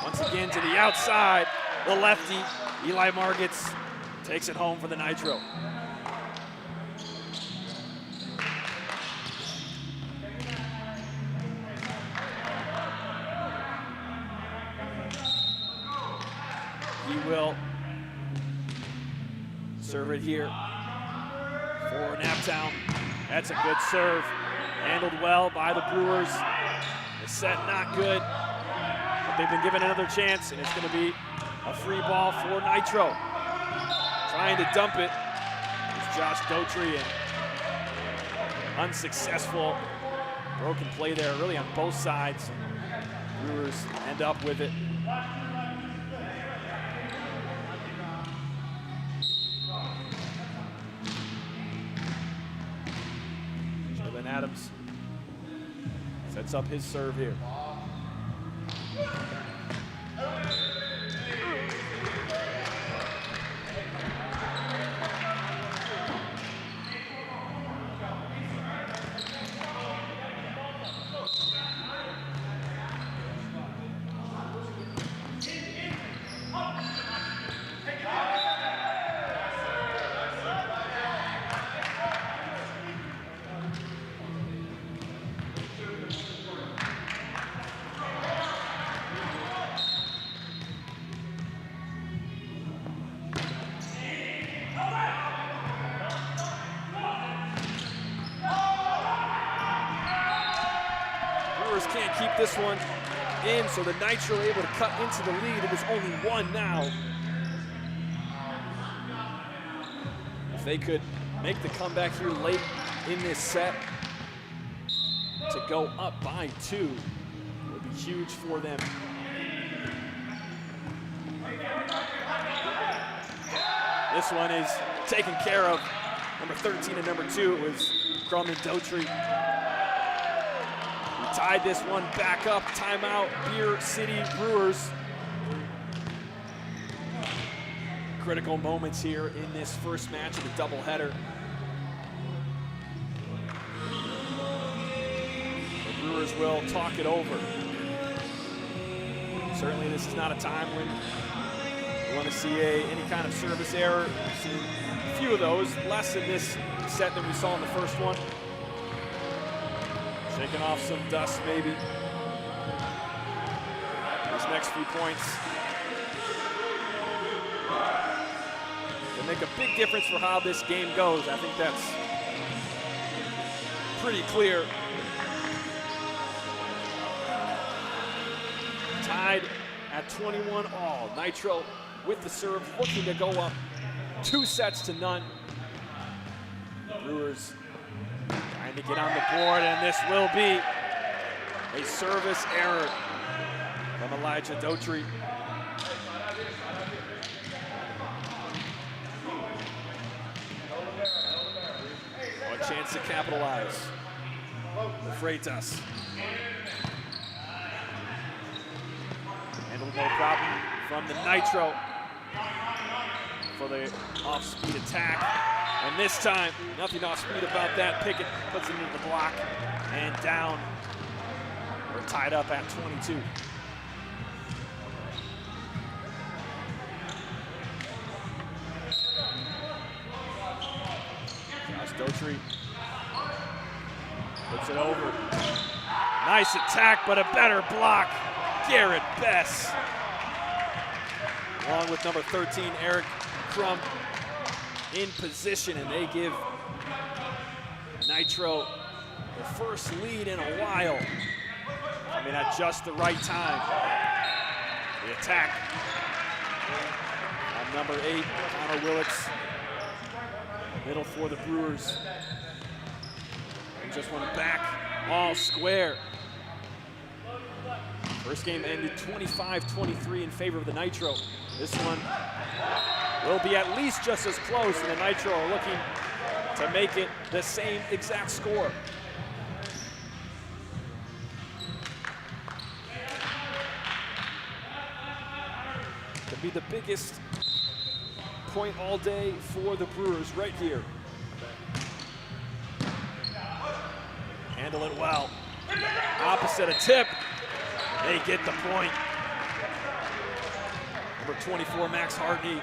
Once again to the outside, the lefty, Eli Margets, takes it home for the Nitro. He will serve it here for Naptown. That's a good serve. Handled well by the Brewers. The set not good, but they've been given another chance, and it's going to be a free ball for Nitro. Trying to dump it is Josh Daughtry, and unsuccessful. Broken play there really on both sides. Brewers end up with it. Adams sets up his serve here. Can't keep this one in, so the Nitro able to cut into the lead. It was only one now. If they could make the comeback here late in this set to go up by 2, it would be huge for them. This one is taken care of. Number 13 and number 2, it was Crum and Daughtry. Tied this one back up. Timeout, Beer City Brewers. Critical moments here in this first match of the doubleheader. The Brewers will talk it over. Certainly this is not a time when you want to see any kind of service error. We've seen a few of those, less in this set than we saw in the first one. Shaking off some dust, maybe. This next few points. They make a big difference for how this game goes. I think that's pretty clear. Tied at 21 all. Nitro with the serve, looking to go up 2-0. Brewers trying to get on the board, and this will be a service error from Elijah Daughtry. A chance to capitalize. The Freitas. Handled no problem from the Nitro for the off-speed attack. And this time, nothing off-speed about that. Pickett puts it into the block and down. We're tied up at 22. Josh Daughtry puts it over. Nice attack, but a better block. Garrett Bess, along with number 13, Eric Crum, in position, and they give Nitro the first lead in a while. I mean, at just the right time. The attack on number 8, Connor Willits. Middle for the Brewers. And just went back all square. First game ended 25-23 in favor of the Nitro. This one will be at least just as close, and the Nitro are looking to make it the same exact score. Could be the biggest point all day for the Brewers right here. Handle it well. Opposite a tip. They get the point. Number 24, Max Hartney.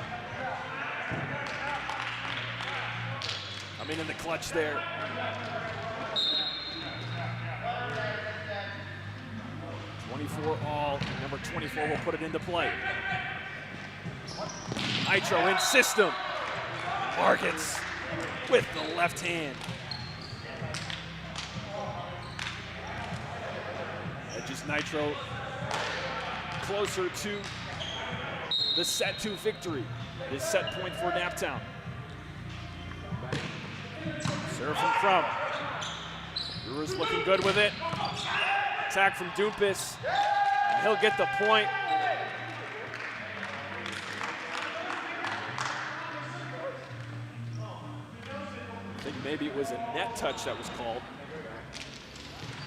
Coming in the clutch there. all. Number 24 will put it into play. Nitro in system. Margets with the left hand. Edges Nitro closer to the set 2 victory. His set point for Naptown. Serve from Crum. Brewers looking good with it. Attack from Dumpus. And he'll get the point. I think maybe it was a net touch that was called.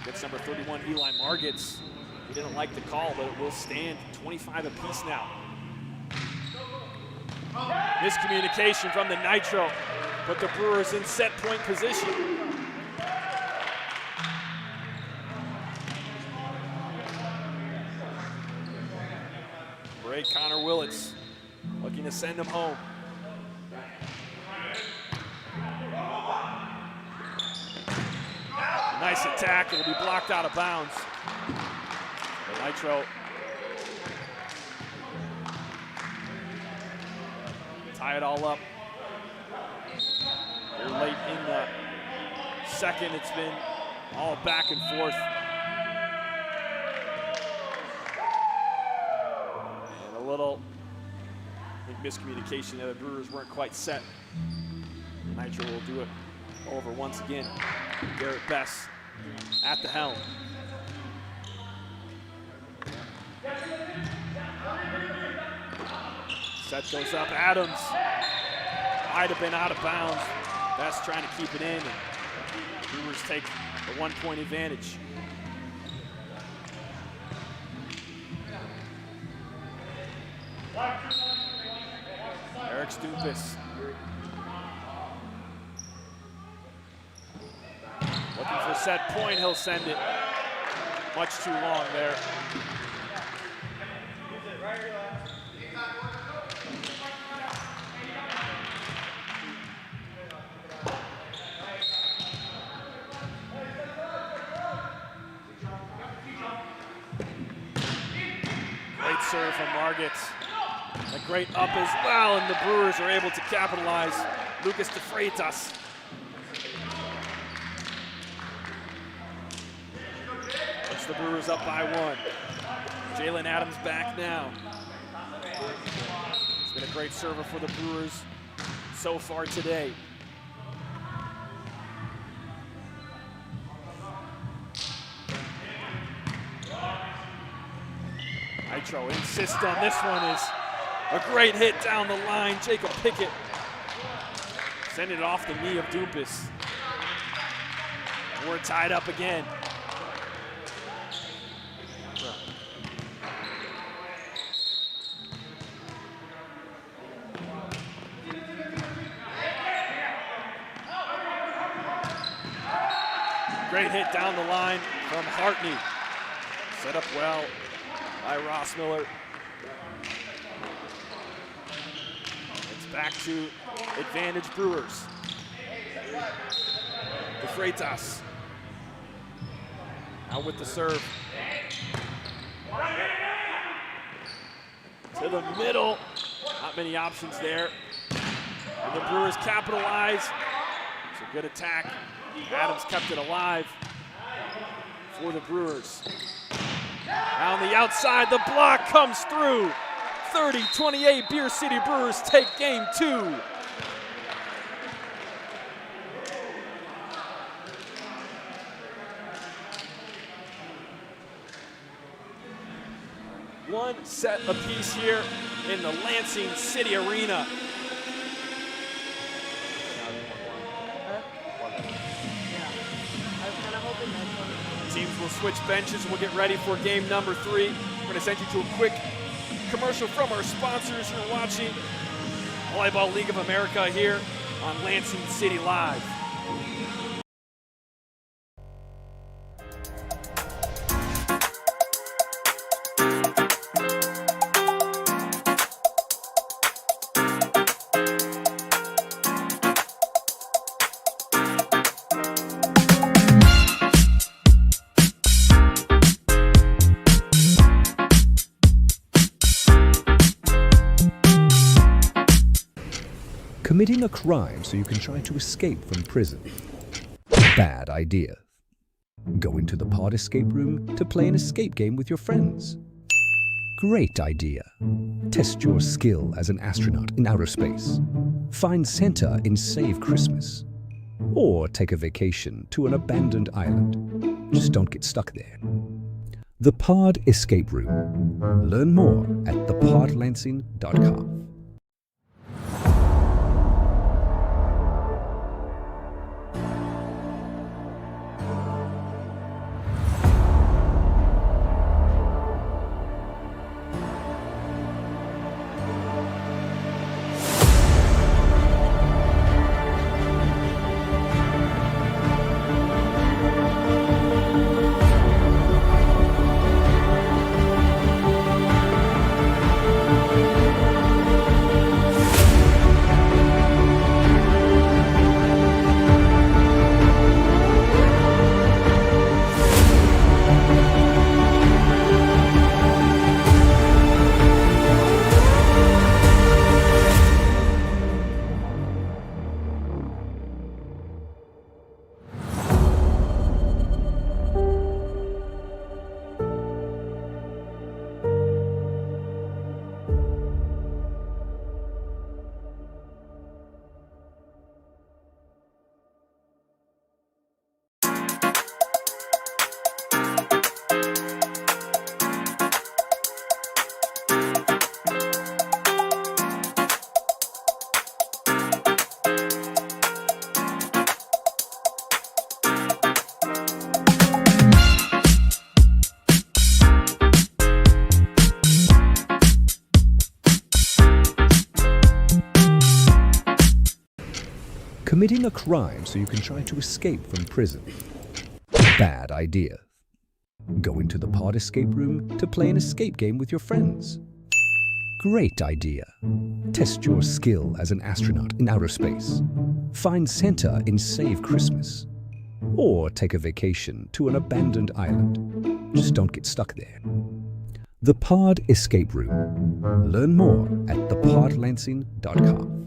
Gets number 31, Eli Margets. He didn't like the call, but it will stand 25 apiece now. Miscommunication from the Nitro. Put the Brewers in set point position. Great Connor Willits looking to send him home. A nice attack, it'll be blocked out of bounds. The Nitro tie it all up. Here late in the second, it's been all back and forth. And a little, I think, miscommunication there. The Brewers weren't quite set. Nitro will do it over once again. Garrett Bess at the helm. Set goes up, Adams. Might have been out of bounds. Bess trying to keep it in, and Brewers take the 1-point advantage. Eric Dumpus. Looking for set point, he'll send it. Much too long there. Great serve from Margets. A great up as well, and the Brewers are able to capitalize. Lucas de Freitas. Puts the Brewers up by 1. Jalen Adams back now. He's been a great server for the Brewers so far today. Nitro insists on this one. Is a great hit down the line. Jacob Pickett sending it off the knee of Dumpus. We're tied up again. Great hit down the line from Hartney. Set up well by Ross Miller. It's back to advantage Brewers. De Freitas out with the serve. To the middle. Not many options there. And the Brewers capitalize. It's a good attack. Adams kept it alive for the Brewers. On the outside, the block comes through. 30-28, Beer City Brewers take game 2. One set apiece here in the Lansing City Arena. Teams will switch benches. We'll get ready for game number 3. We're going to send you to a quick commercial from our sponsors. You're watching Volleyball League of America here on Lansing City Live. Committing a crime so you can try to escape from prison. Bad idea. Going to the pod escape room to play an escape game with your friends. Great idea. Test your skill as an astronaut in outer space. Find Santa in Save Christmas. Or take a vacation to an abandoned island. Just don't get stuck there. The Pod Escape Room. Learn more at thepodlansing.com. Committing a crime so you can try to escape from prison. Bad idea. Going to the pod escape room to play an escape game with your friends. Great idea. Test your skill as an astronaut in outer space. Find Santa in Save Christmas. Or take a vacation to an abandoned island. Just don't get stuck there. The Pod Escape Room. Learn more at thepodlansing.com.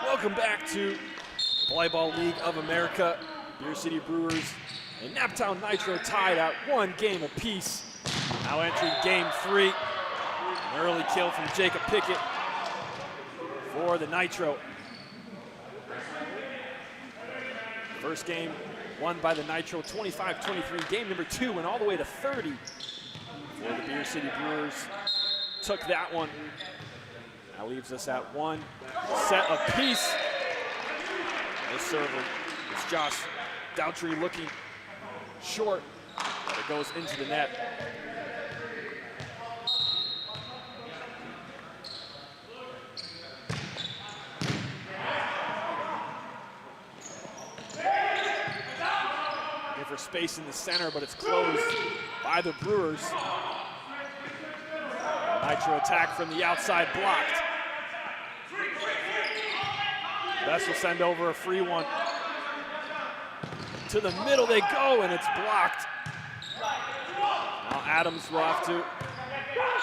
Welcome back to Volleyball League of America. Beer City Brewers and Naptown Nitro tied at 1 game apiece. Now entering game 3. An early kill from Jacob Pickett for the Nitro. First game won by the Nitro 25-23. Game number 2 went all the way to 30 for the Beer City Brewers. Took that one. That leaves us at 1 set apiece. This server is Josh Doutry looking short, but it goes into the net. Looking for space in the center, but it's closed by the Brewers. Nitro attack from the outside blocked. Bess will send over a free one. To the middle they go, and it's blocked. Now Adams will have to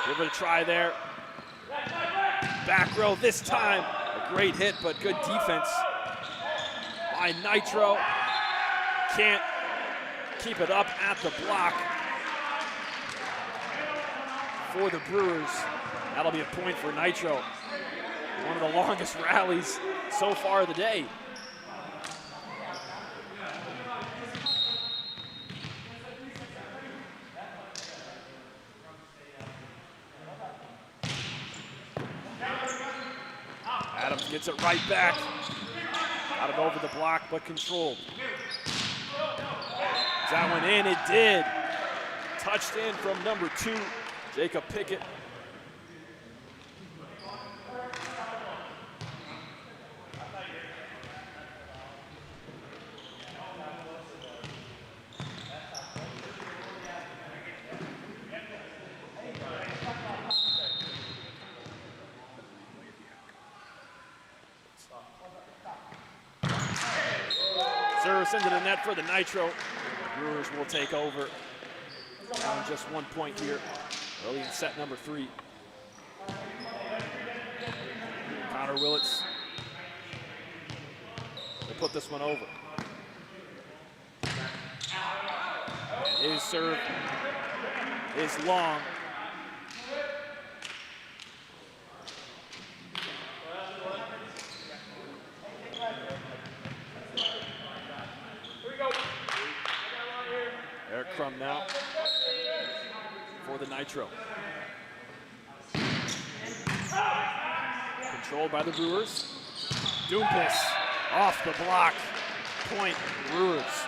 give it a try there. Back row this time. A great hit, but good defense by Nitro. Can't keep it up at the block for the Brewers. That'll be a point for Nitro. One of the longest rallies so far of the day. Adams gets it right back. Got it over the block, but controlled. Is that one in? It did. Touched in from number 2, Jacob Pickett. Service into the net for the Nitro. The Brewers will take over. Down just 1 point here, early in set number 3. Connor Willits will put this one over. And his serve is long. Eric Crum now for the Nitro. Controlled by the Brewers. Dumpus off the block. Point Brewers.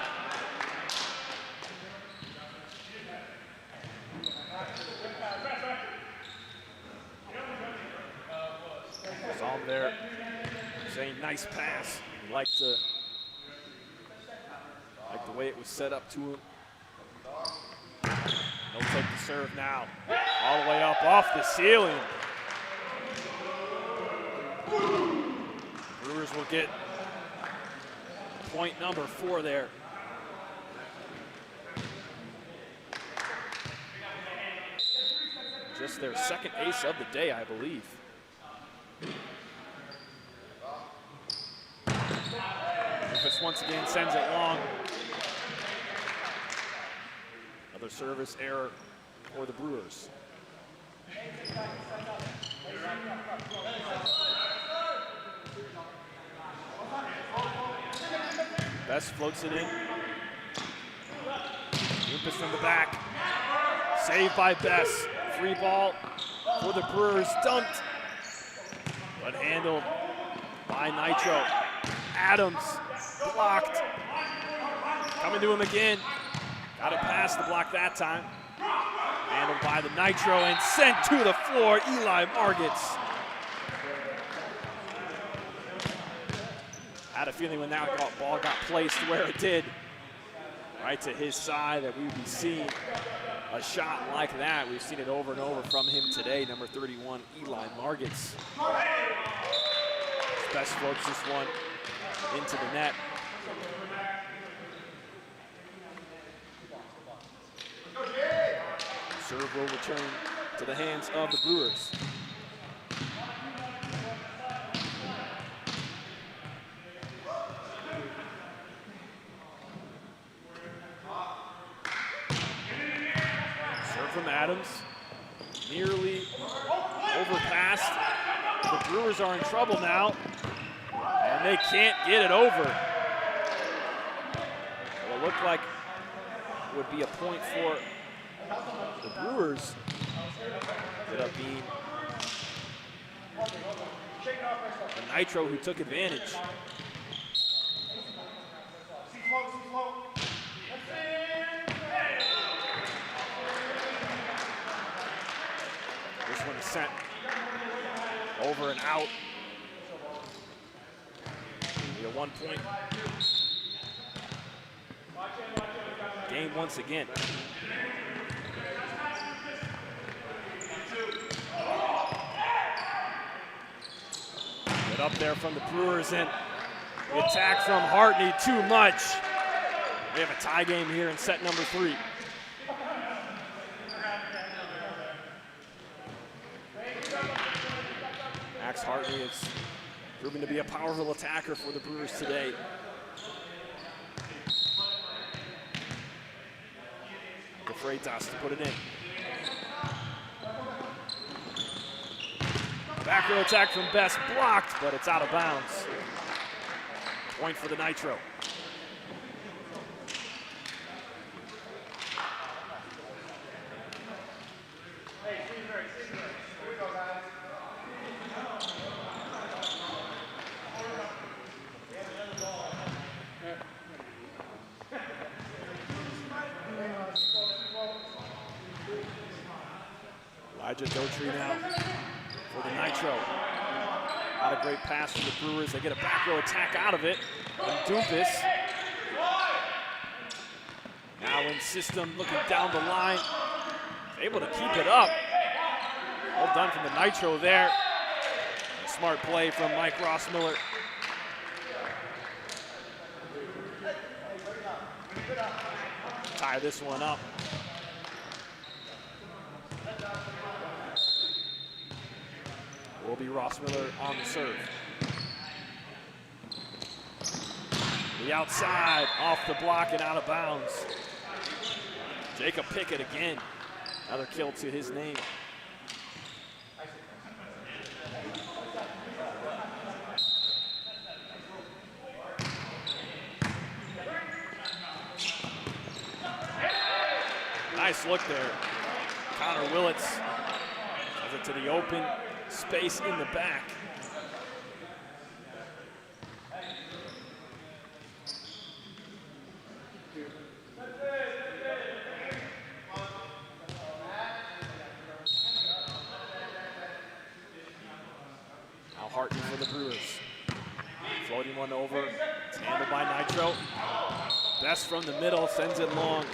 Saw him there saying nice pass. He liked the way it was set up to him. He'll take the serve now. All the way up off the ceiling. Brewers will get point number 4 there. Just their second ace of the day, I believe. Dumpus once again sends it long. Another service error for the Brewers. Bess floats it in. Dumpus from the back. Saved by Bess. Free ball for the Brewers. Dumped, but handled by Nitro. Adams blocked. Coming to him again. Got it past the block that time. Handled by the Nitro and sent to the floor. Eli Margets. Had a feeling when that ball got placed where it did, right to his side, that we would be seeing a shot like that. We've seen it over and over from him today. Number 31, Eli Margets. Bess floats this one into the net. Serve will return to the hands of the Brewers. Serve from Adams. Nearly overpassed. The Brewers are in trouble now, and they can't get it over. It'll look like it would be a point for the Brewers. Ended up being the Nitro who took advantage. This one is sent over and out. Be a 1 point game once again. Get up there from the Brewers, and the attack from Hartney too much. We have a tie game here in set number 3. Max Hartney is proving to be a powerful attacker for the Brewers today. The Freitas to put it in. Back row attack from Bess, blocked, but it's out of bounds. Point for the Nitro. Elijah Daughtry now for the Nitro. Not a great pass from the Brewers. They get a back row attack out of it. And Dumpus now in system, looking down the line, able to keep it up. Well done from the Nitro there. A smart play from Mike Rossmiller. Tie this one up. Will be Rossmiller on the serve. The outside, off the block and out of bounds. Jacob Pickett again. Another kill to his name. Nice look there. Connor Willits does it to the open space in the back. Now Hartney for the Brewers. Floating one over. It's handled by Nitro. Bess from the middle, sends it long.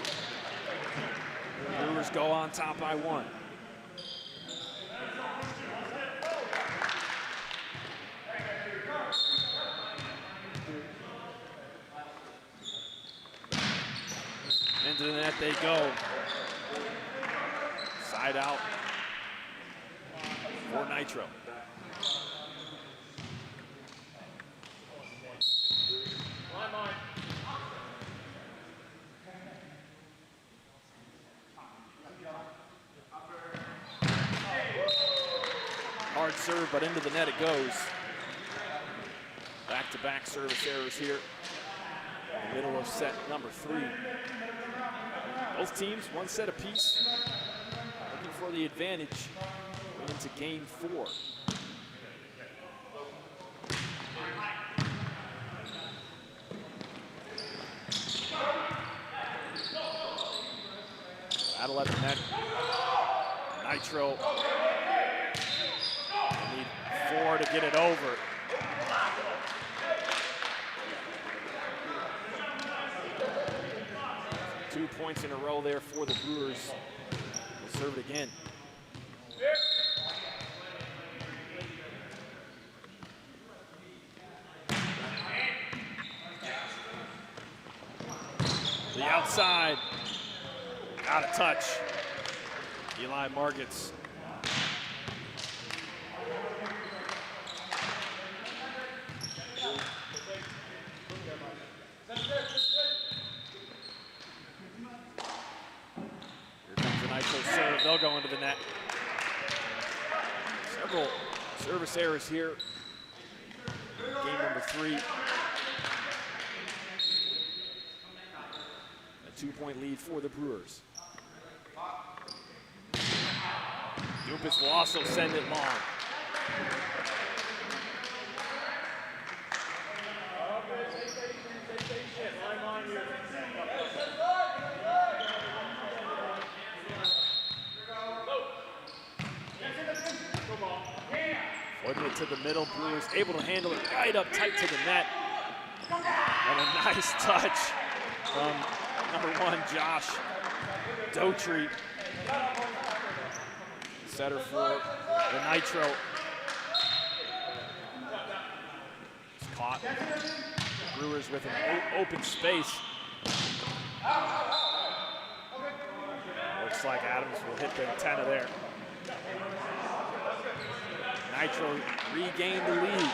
The Brewers go on top by 1. Into the net they go. Side out for Nitro. Hard serve, but into the net it goes. Back-to-back service errors here in the middle of set number 3. Both teams, one set apiece, looking for the advantage going into game 4. Battle at the net. Nitro. Need 4 to get it over. Two points in a row there for the Brewers. They'll serve it again. The outside. Out of touch. Eli Margets. Serve, they'll go into the net. Several service errors here. Game number 3. A 2-point lead for the Brewers. Dumpus will also send it long. Floating it to the middle, Brewers able to handle it right up tight to the net. And a nice touch from number 1, Josh Daughtry. Setter for the Nitro. It's caught. Brewers with an open space. Looks like Adams will hit the antenna there. Nitro regained the lead.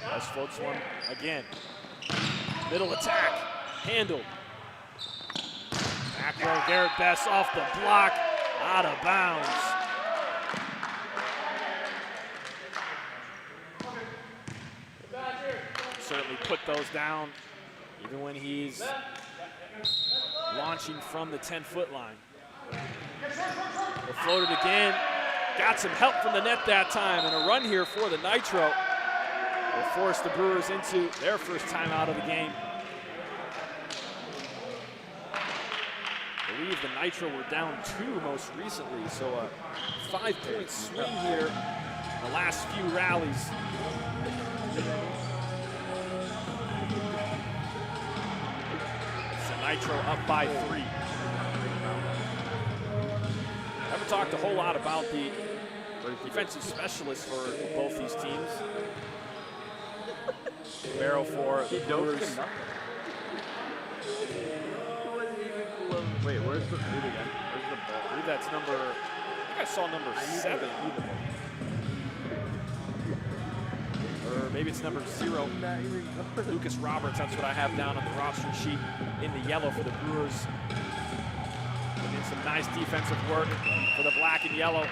West floats one again. Middle attack, handled. Back row, Garrett Bess off the block, out of bounds. Certainly put those down, even when he's launching from the 10-foot line. They floated again. Got some help from the net that time, and a run here for the Nitro will force the Brewers into their first timeout of the game. I believe the Nitro were down 2 most recently, so a 5-point swing here in the last few rallies. Nitro up by 3. Haven't talked a whole lot about the defensive specialists for both these teams. Barrow for the Brewers. Wait, where's the lead again? Where's the ball? I believe that's number, I think I saw number 7. Or maybe it's number 0. Lucas Roberts, that's what I have down on the roster sheet in the yellow for the Brewers. And some nice defensive work for the black and yellow.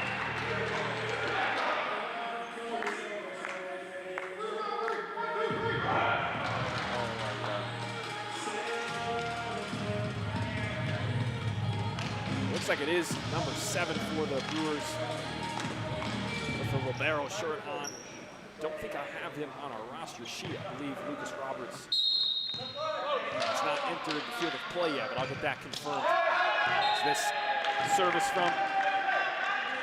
Looks like it is number 7 for the Brewers with the libero shirt on. Don't think I have him on our roster sheet. I believe Lucas Roberts has not entered the field of play yet, but I'll get that confirmed. So this service from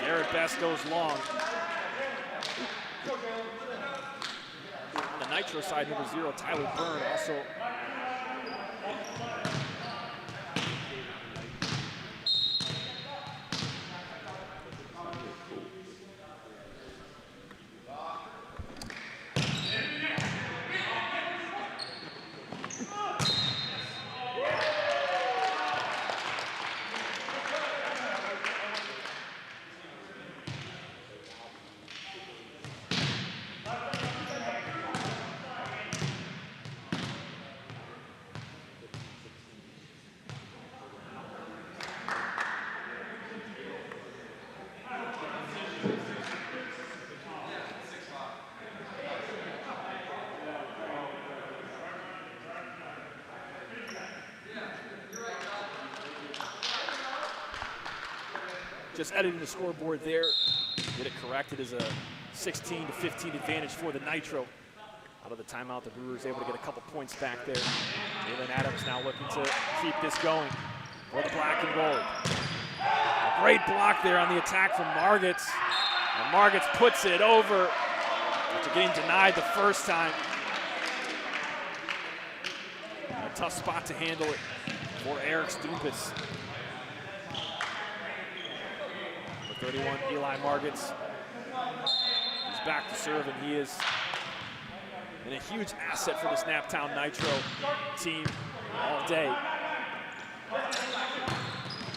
Garrett Bess goes long. On the Nitro side, number 0, Tyler Byrne also. just editing the scoreboard there. Get it corrected as a 16-15 advantage for the Nitro. Out of the timeout, the Brewers able to get a couple points back there. Jalen Adams now looking to keep this going for the black and gold. A great block there on the attack from Margets. And Margets puts it over after getting denied the first time. A tough spot to handle it for Eric Dumpus. Number 31, Eli Margets. He's back to serve, and he is and a huge asset for this Naptown Nitro team all day.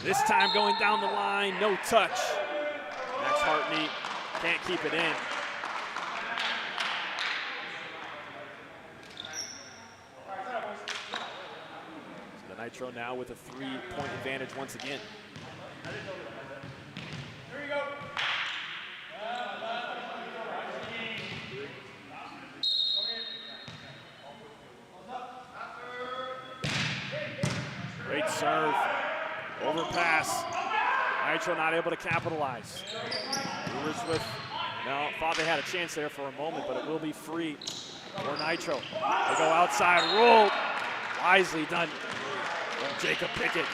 This time going down the line, no touch. Max Hartney can't keep it in. So the Nitro now with a 3-point advantage once again. Here we go. Great serve, overpass. Nitro not able to capitalize. Brewers with, no, thought they had a chance there for a moment, but it will be free for Nitro. They go outside, roll. Wisely done from Jacob Pickett.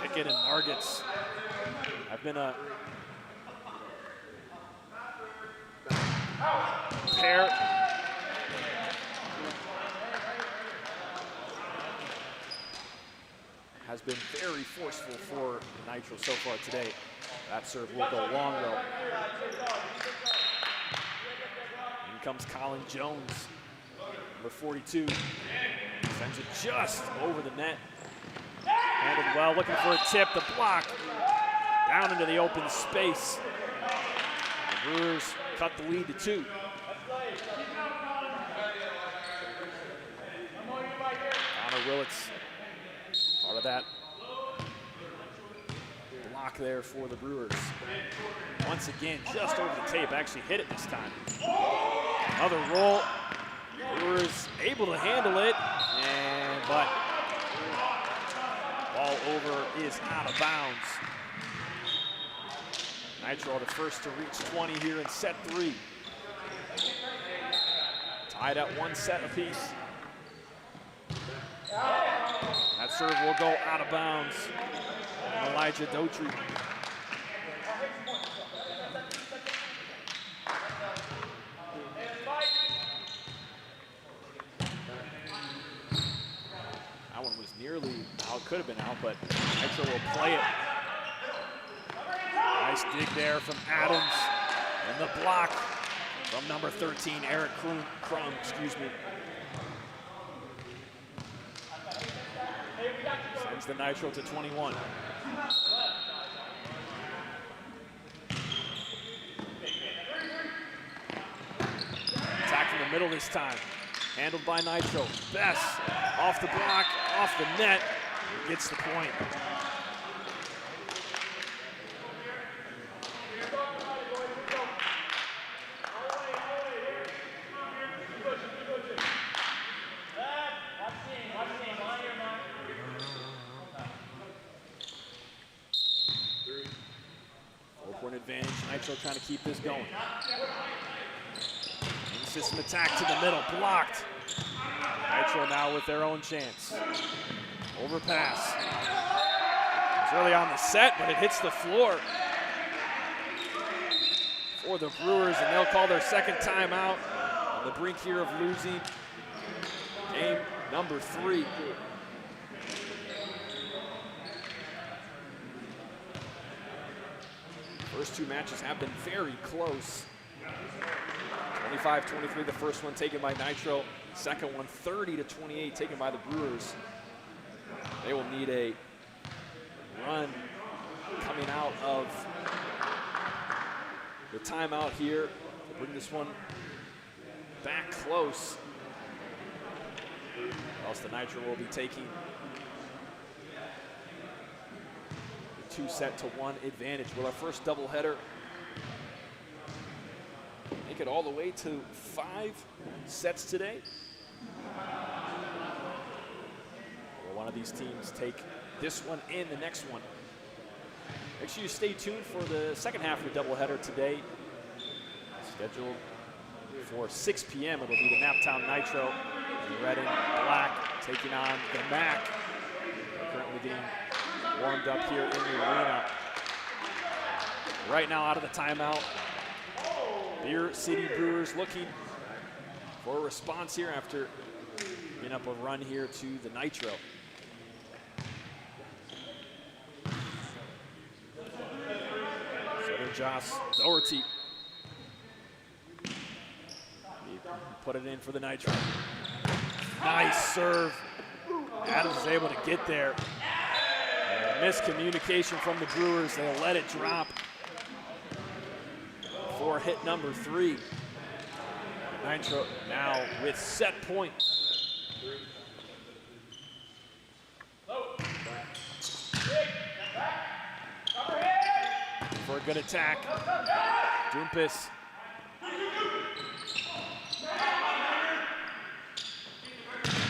Pickett and Margets have been a pair. Has been very forceful for Nitro so far today. That serve will go long though. In comes Colin Jones, number 42. Sends it just over the net. Handled well, looking for a tip, the block. Down into the open space. The Brewers cut the lead to 2. Connor Willits, part of that block there for the Brewers. Once again, just over the tape, actually hit it this time. Another roll. Brewers able to handle it, but ball over is out of bounds. Nitro the first to reach 20 here in set 3. Tied at 1 set apiece. That serve will go out of bounds. And Elijah Daughtry. That one was nearly out, could have been out, but Nitro will play it. Nice dig there from Adams. And the block from number 13, Eric Crum, excuse me. Sends the Nitro to 21. Attack from the middle this time. Handled by Nitro. Bess off the block, off the net, gets the point. Advantage. Nitro trying to keep this going. In-system attack to the middle, blocked. Nitro now with their own chance. Overpass. It's early on the set, but it hits the floor for the Brewers, and they'll call their second timeout on the brink here of losing game number 3. First 2 matches have been very close. 25-23, the first one taken by Nitro. Second one, 30-28, taken by the Brewers. They will need a run coming out of the timeout here to bring this one back close. Or else the Nitro will be taking 2-1 advantage. Will our first doubleheader make it all the way to 5 sets today? one of these teams take this one and the next one. Make sure you stay tuned for the second half of the doubleheader today. Scheduled for 6 p.m. It'll be the Naptown Nitro. Red and black taking on the MAC. They're currently getting warmed up here in the arena. Right now out of the timeout. Beer City Brewers looking for a response here after being up a run here to the Nitro. Setter Josh Doherty. He put it in for the Nitro. Nice serve. Adams is able to get there. Miscommunication from the Brewers. They'll let it drop for hit number 3. Nitro now with set point. For a good attack. Dumpus.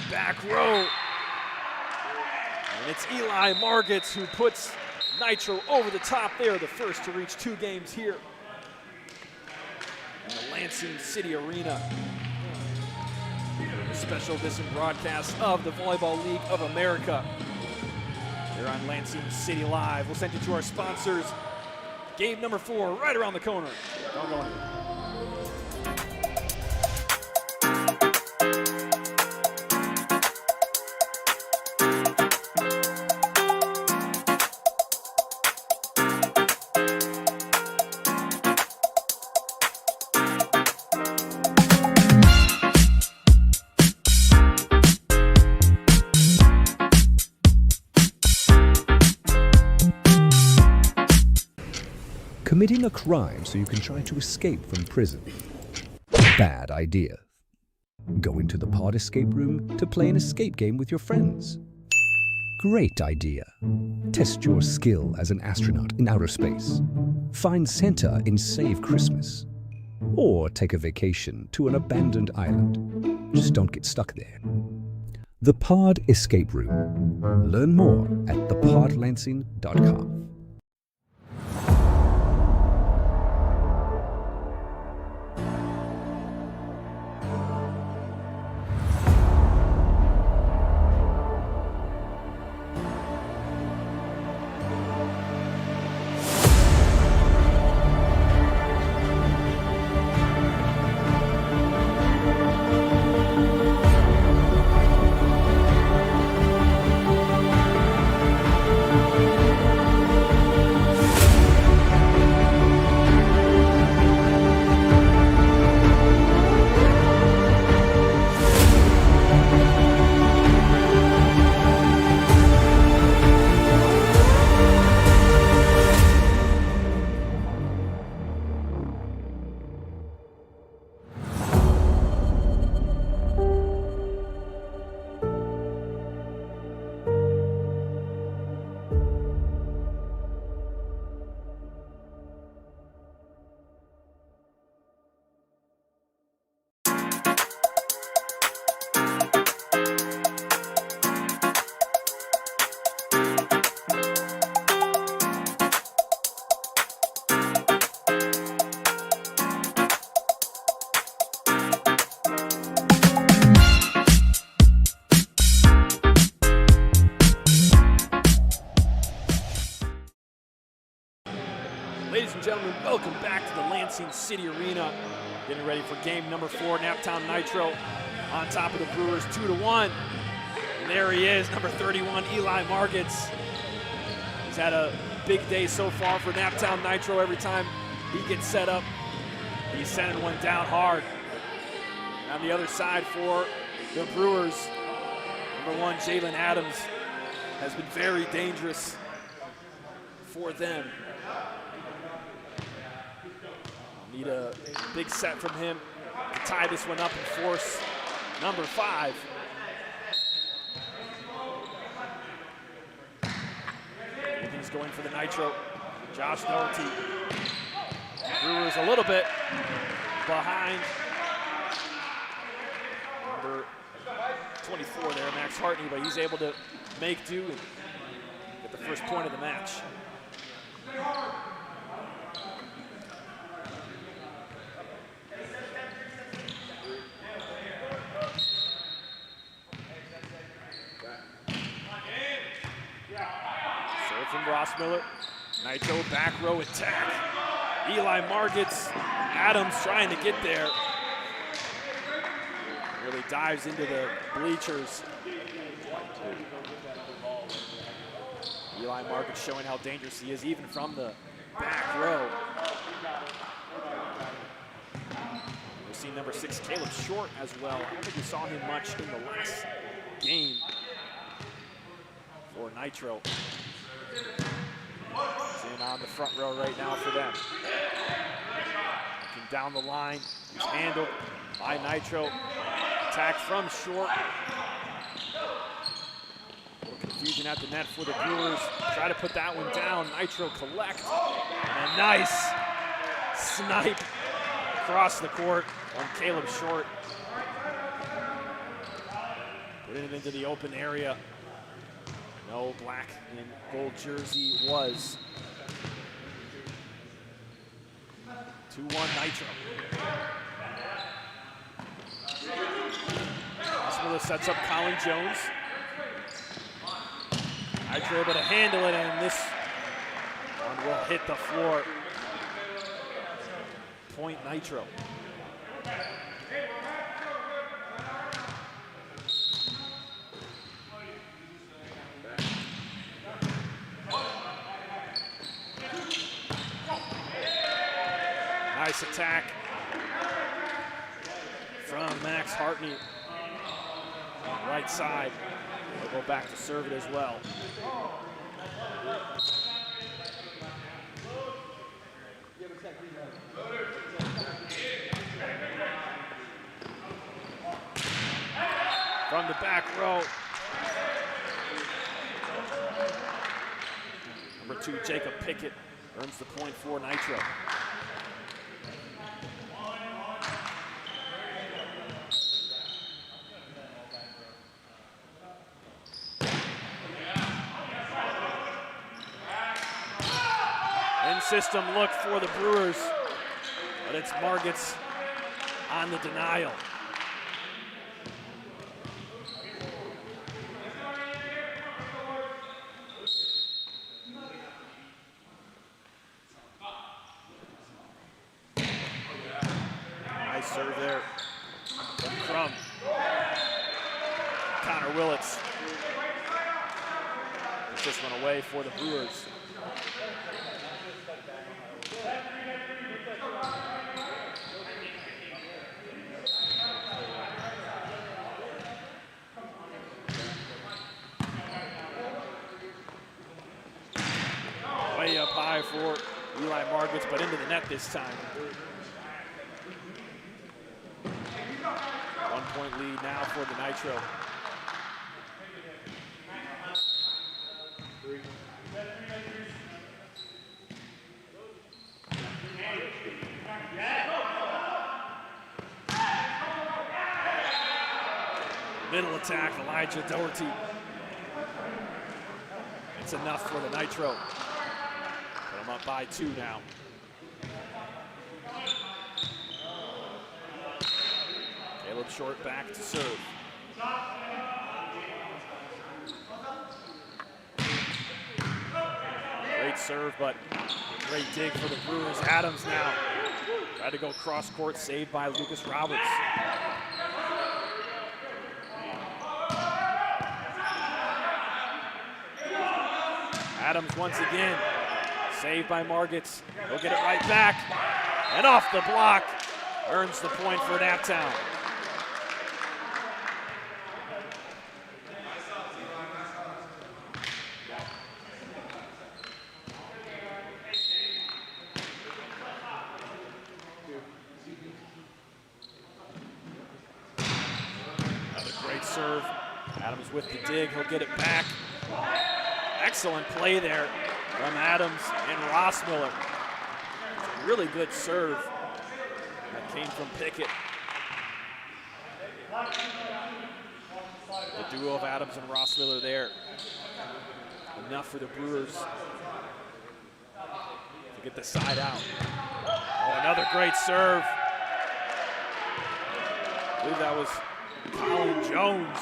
Back row. And it's Eli Margets who puts Nitro over the top there, the first to reach 2 games here in the Lansing City Arena. A special edition broadcast of the Volleyball League of America. Here on Lansing City Live. We'll send you to our sponsors. Game number 4 right around the corner. Don't go anywhere. Committing a crime so you can try to escape from prison. Bad idea. Go into the pod escape room to play an escape game with your friends. Great idea. Test your skill as an astronaut in outer space. Find Santa in Save Christmas. Or take a vacation to an abandoned island. Just don't get stuck there. The Pod Escape Room. Learn more at thepodlansing.com. Ladies and gentlemen, welcome back to the Lansing City Arena. Getting ready for game number 4, Naptown Nitro on top of the Brewers 2-1. And there he is, number 31, Eli Margets. He's had a big day so far for Naptown Nitro. Every time he gets set up, he's sending one down hard. On the other side for the Brewers, number 1, Jalen Adams, has been very dangerous for them. Need a big set from him to tie this one up and force number 5. He's going for the Nitro. Josh Doherty. Brewers a little bit behind. Number 24 there, Max Hartney, but he's able to make do and get the first point of the match. Serve from Rossmiller. Nitro back row attack. Eli Margets. Adams trying to get there. Really dives into the bleachers. Eli Margets showing how dangerous he is even from the back row. We've seen number 6, Caleb Short, as well. I don't think we saw him much in the last game for Nitro. He's in on the front row right now for them. Looking down the line, he's handled by Nitro. Attack from Short. A little confusion at the net for the Brewers. Try to put that one down. Nitro collect. And a nice snipe across the court on Caleb Short. Putting it into the open area. No black and gold jersey was. 2-1 Nitro. Rossmiller sets up Colin Jones. Nitro able to handle it, and this one will hit the floor. Point Nitro. Nice attack from Max Hartney. Right side. We'll go back to serve it as well. From the back row. Number 2, Jacob Pickett earns the point for Nitro. System look for the Brewers, but it's Margets on the denial. Nice serve there from Crum. Connor Willits. Puts this one away for the Brewers. Way up high for Eli Margets, but into the net this time. 1 point lead now for the Nitro. Middle attack, Elijah Doherty. It's enough for the Nitro. Put them up by 2 now. Caleb Short back to serve. Great serve, but great dig for the Brewers. Adams now. Tried to go cross court, saved by Lucas Roberts. Adams once again, saved by Margets. He'll get it right back, and off the block, earns the point for Naptown. Another great serve. Adams with the dig, he'll get it back. Excellent play there from Adams and Rossmiller. Really good serve that came from Pickett. The duo of Adams and Ross Miller there. Enough for the Brewers to get the side out. Oh, another great serve. I believe that was Colin Jones,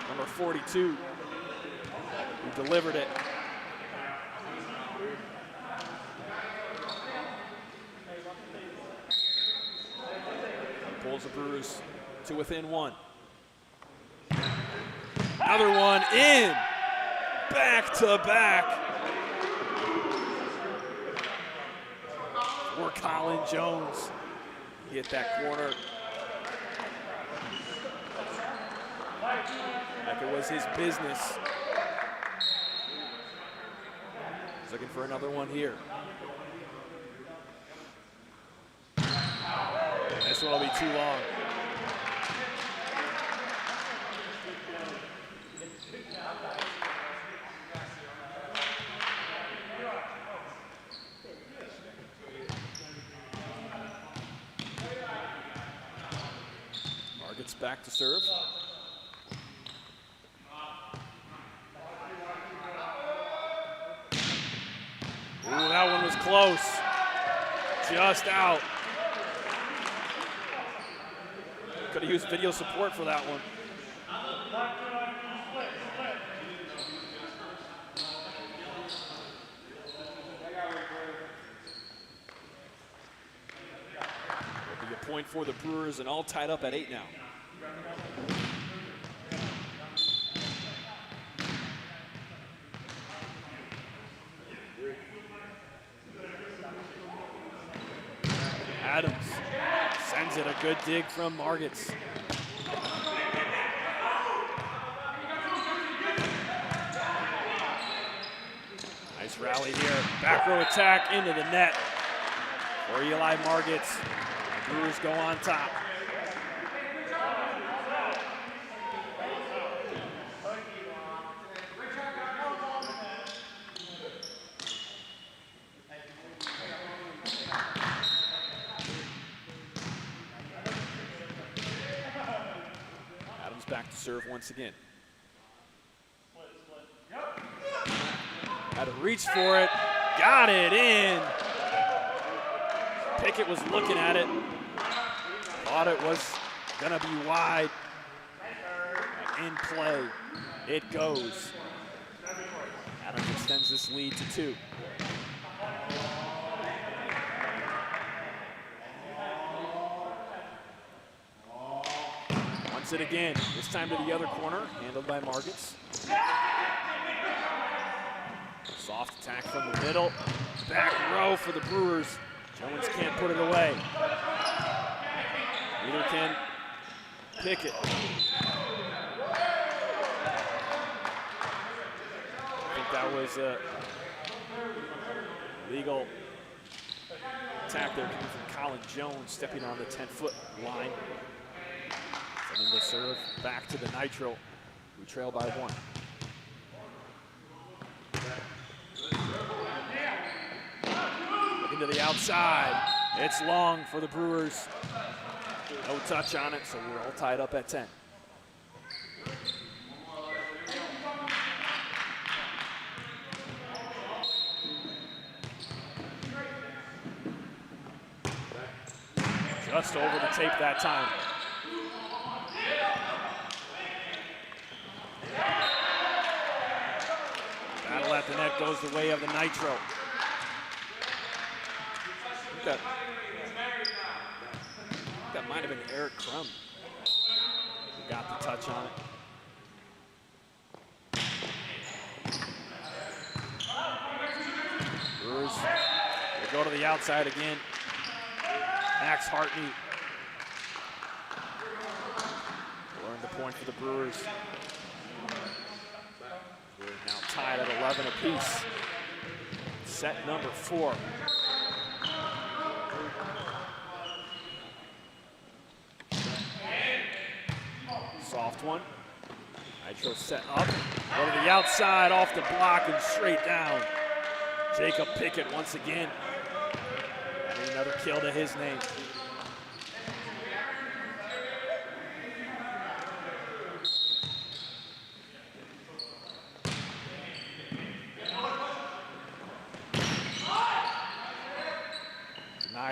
number 42, who delivered it. Pulls the Brewers to within one. Another one in. Back to back. For Colin Jones. Hit that corner. Like it was his business. He's looking for another one here. This one will be too long. Margets back to serve. Ooh, that one was close. Just out. Could have used video support for that one. Will be a point for the Brewers and all tied up at 8 now. Adams sends it, a good dig from Margets. Nice rally here. Back row attack into the net for Eli Margets. The Brewers go on top. Back to serve once again. Had to reach for it, got it in. Pickett was looking at it, thought it was gonna be wide. In play, it goes. Adams extends this lead to 2. It again, this time to the other corner, handled by Margets. Soft attack from the middle. Back row for the Brewers. Jones can't put it away. Neither can Pickett. I think that was a legal attack there coming from Colin Jones, stepping on the 10-foot line. Sending the serve back to the Nitro, who trail by 1. Looking to the outside. It's long for the Brewers. No touch on it, so we're all tied up at 10. Just over the tape that time. Battle at the net goes the way of the Nitro. That might have been Eric Crum who got the touch on it. Brewers will go to the outside again. Max Hartney. Learned the point for the Brewers. We're now tied at 11 apiece. Set number 4. Soft one. Nitro set up. Go to the outside, off the block, and straight down. Jacob Pickett once again. And another kill to his name.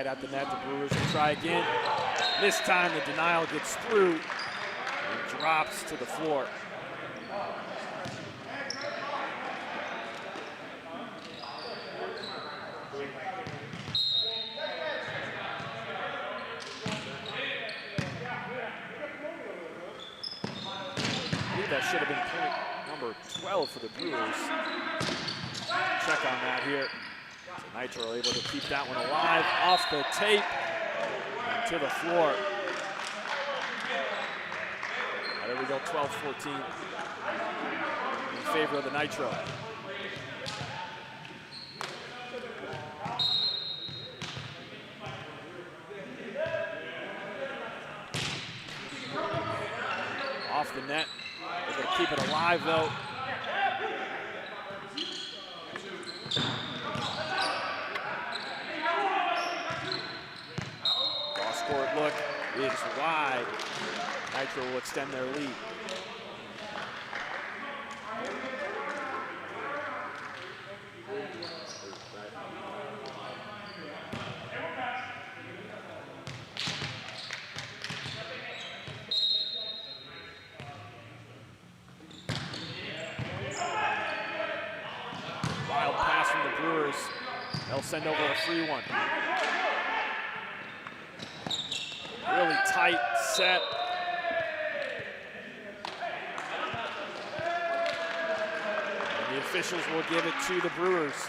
Right at the net, the Brewers will try again. This time the denial gets through and drops to the floor. I believe that should have been point number 12 for the Brewers. Check on that here. So Nitro able to keep that one alive off the tape and to the floor. There we go, 12-14 in favor of the Nitro. Off the net, they're going to keep it alive though. Cross-court look is wide. Nitro will extend their lead. Wild pass from the Brewers. They'll send over a free one. Really tight set. And the officials will give it to the Brewers.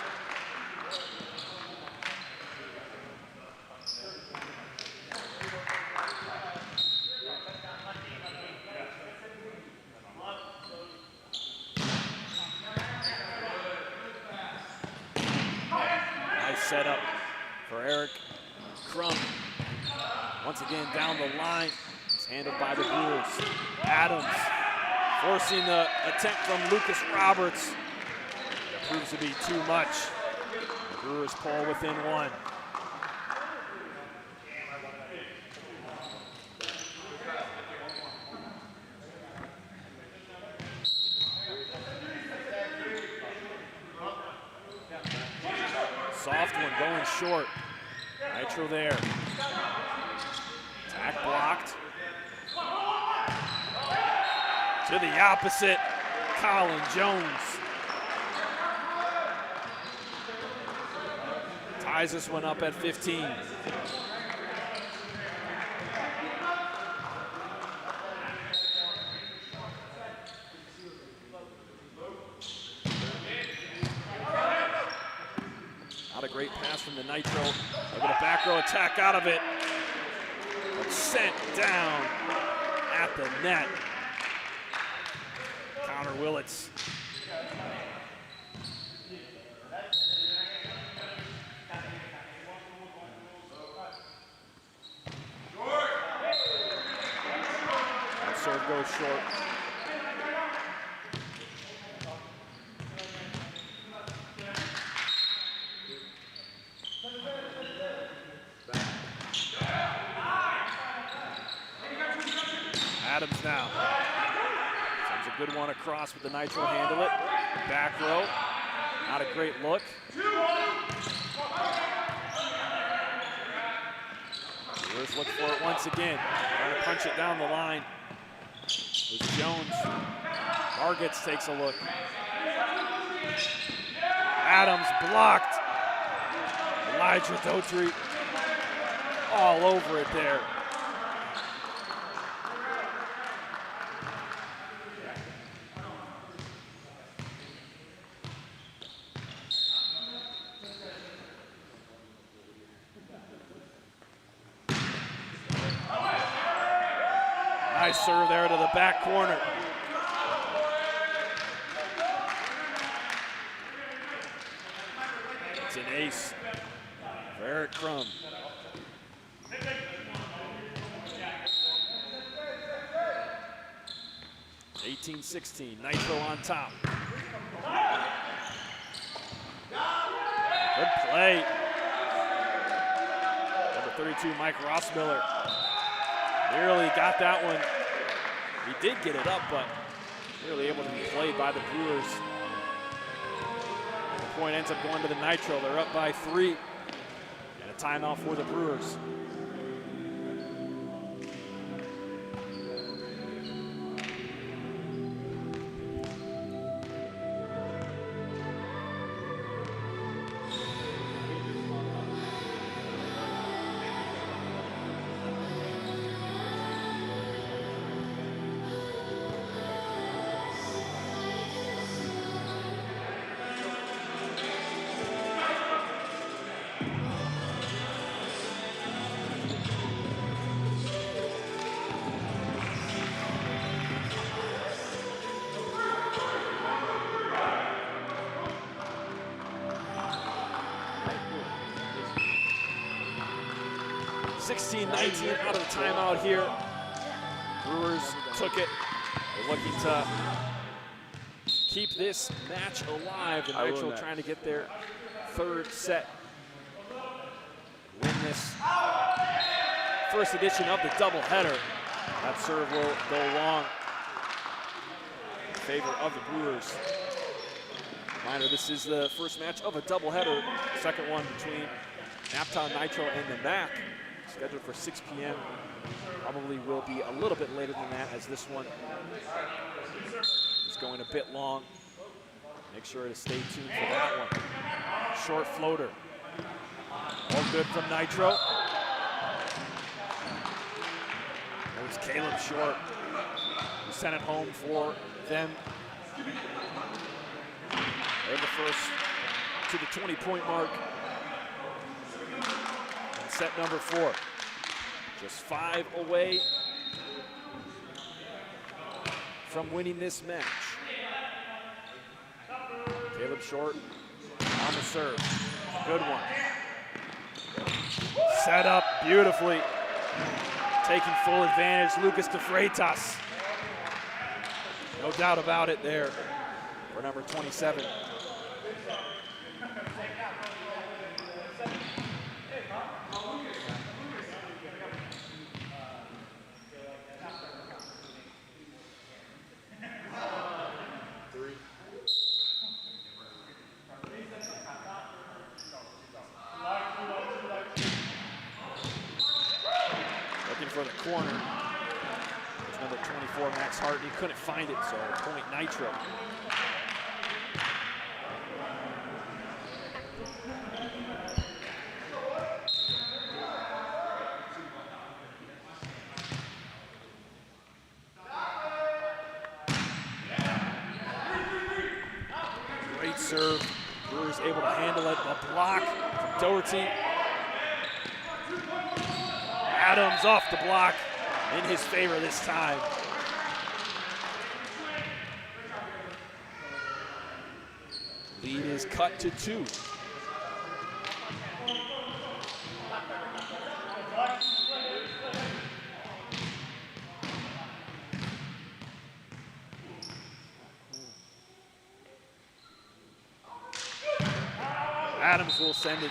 Nice setup for Eric Crum. Once again down the line. It's handled by the Brewers. Adams forcing the attempt from Lucas Roberts. Proves to be too much. The Brewers pull within one. Soft one going short. Nitro there. Attack blocked. To the opposite, Colin Jones. Ties this one up at 15. Not a great pass from the Nitro. They'll get a back row attack out of it. But sent down at the net. Connor Willits. That serve goes short. Adams now. Sends a good one across with the Nitro handle it. Back row. Not a great look. Brewers look for it once again. Trying to punch it down the line. With Jones. Margets takes a look. Adams blocked. Elijah Daughtry all over it there. Nice serve there to the back corner. It's an ace for Eric Crum. (18-16), Nitro on top. Good play. Number 32, Mike Rossmiller. Nearly got that one. He did get it up, but really able to be played by the Brewers. The point ends up going to the Nitro. They're up by 3. And a timeout for the Brewers. (16-19) out of the timeout here. Brewers took it. They're looking to keep this match alive. The Nitro trying to get their third set. Win this first edition of the doubleheader. That serve will go long in favor of the Brewers. Reminder, this is the first match of a doubleheader. The second one between Naptown Nitro and the MAC. Scheduled for 6 p.m. Probably will be a little bit later than that, as this one is going a bit long. Make sure to stay tuned for that one. Short floater. All good from Nitro. There's Caleb Short, who sent it home for them. They're the first to the 20-point mark. And set number 4. Just 5 away from winning this match. Caleb Short on the serve. Good one. Set up beautifully. Taking full advantage, Lucas de Freitas. No doubt about it there for number 27. For the corner. There's number 24, Max Hart. He couldn't find it, so point Nitro. Great serve. Brewers able to handle it. A block from Doherty. Adams off the block in his favor this time. Lead is cut to 2. Adams will send it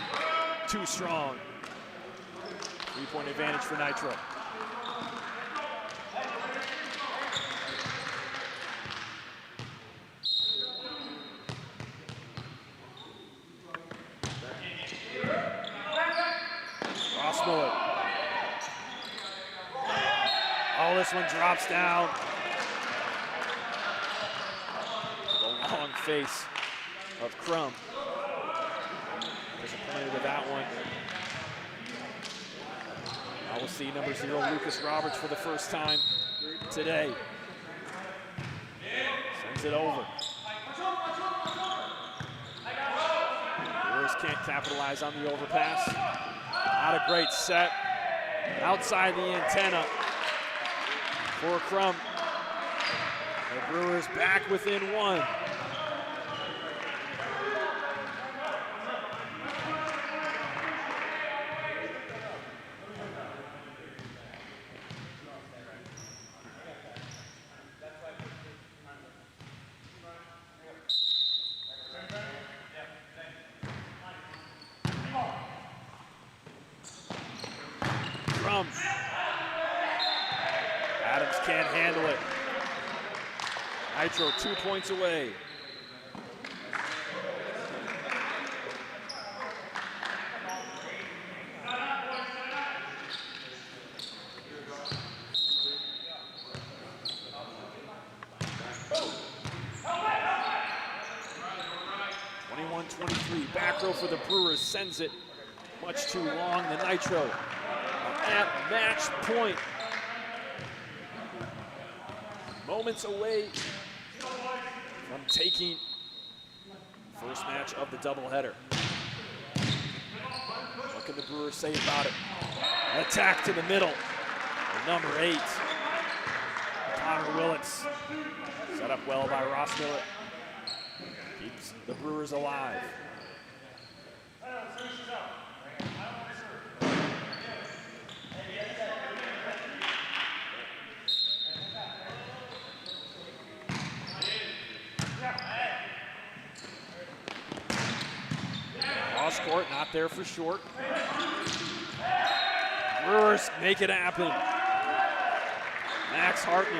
too strong. 3-point advantage for Nitro. Rossmiller. Oh, this one drops down. The long face of Crum. Disappointed with that one. Now we'll see number 0, Lucas Roberts, for the first time today. Sends it over. Brewers can't capitalize on the overpass. Not a great set. Outside the antenna for Crum. The Brewers back within 1. Adams can't handle it. Nitro 2 points away. 21-23, back row for the Brewers, sends it much too long. The Nitro at match point. Moments away from taking first match of the doubleheader. What can the Brewers say about it? An attack to the middle. And number 8, Connor Willits. Set up well by Ross Miller. Keeps the Brewers alive. Cross court, not there for short. Brewers make it happen. Max Hartney.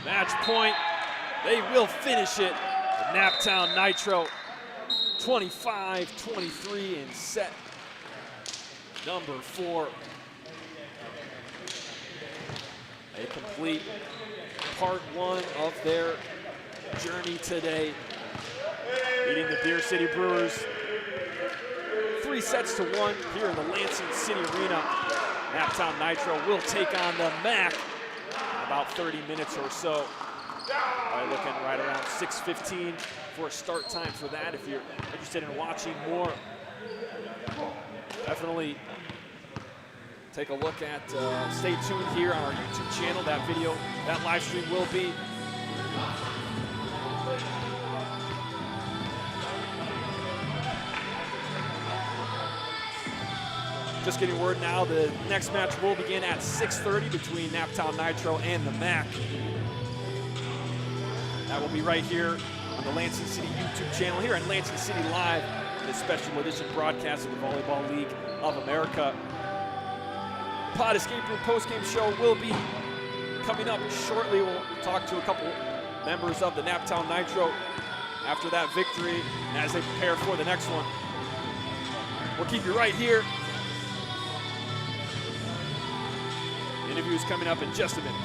Match point. They will finish it. The Naptown Nitro. 25-23 in set number 4. They complete part 1 of their journey today, beating the Beer City Brewers 3-1 here in the Lansing City Arena. Naptown Nitro will take on the MAC in about 30 minutes or so. Probably looking right around 6:15 for a start time for that. If you're interested in watching more, definitely take a look at, stay tuned here on our YouTube channel. That video, that live stream will be. Just getting word now, the next match will begin at 6:30 between Naptown Nitro and the MAC. That will be right here on the Lansing City YouTube channel, here on Lansing City Live, this special edition broadcast of the Volleyball League of America. Pod Escape Room Postgame show will be coming up shortly. We'll talk to a couple members of the Naptown Nitro after that victory and as they prepare for the next one. We'll keep you right here. The interview is coming up in just a minute.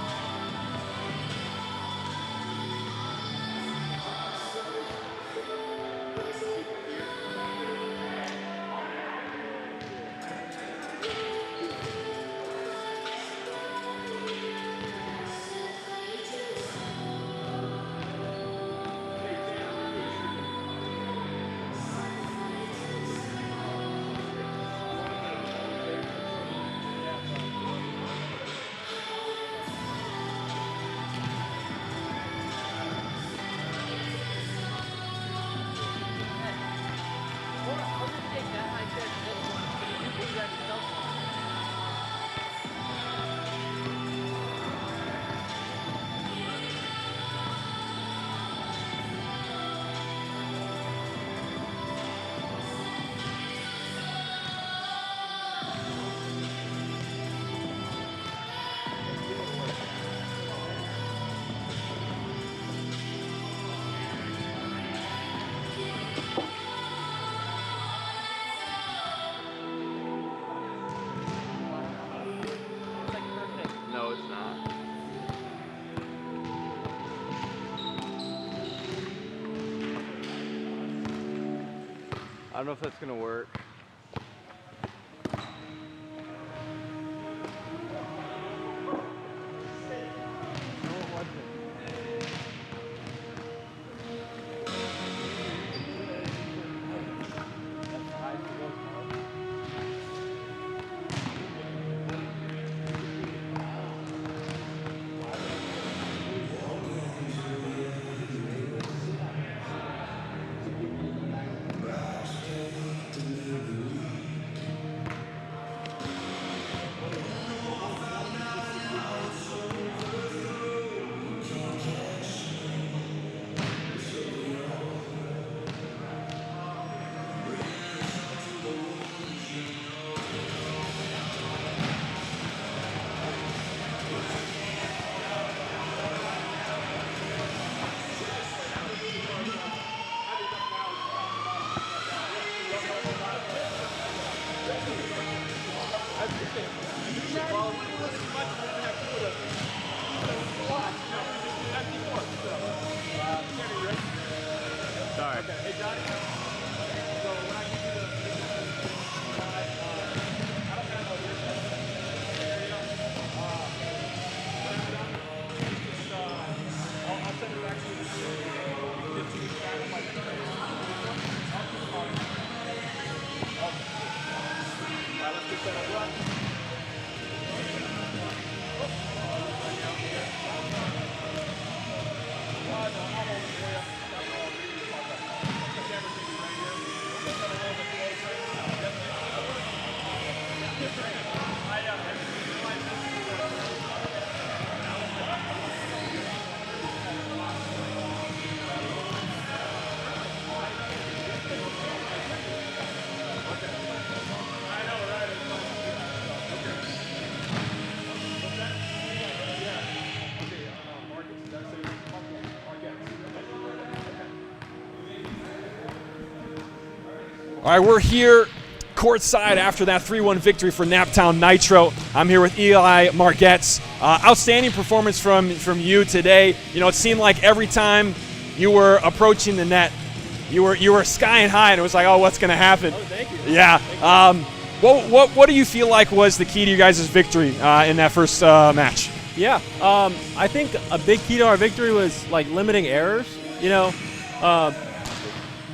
No, it's not. I don't know if that's gonna work. right. Okay. Hey, Johnny. So when I give you the slide, I don't have a beer area. When I'm done, just, I'll send it back to you. Just to back up my I'll keep talking. All right, let's get set up. Run. All right, we're here courtside after that 3-1 victory for Naptown Nitro. I'm here with Eli Margets. Outstanding performance from you today. You know, it seemed like every time you were approaching the net, you were skying high, and it was like, oh, what's going to happen? Oh, thank you. Yeah. What do you feel like was the key to you guys' victory in that first match? Yeah, I think a big key to our victory was like limiting errors. You know,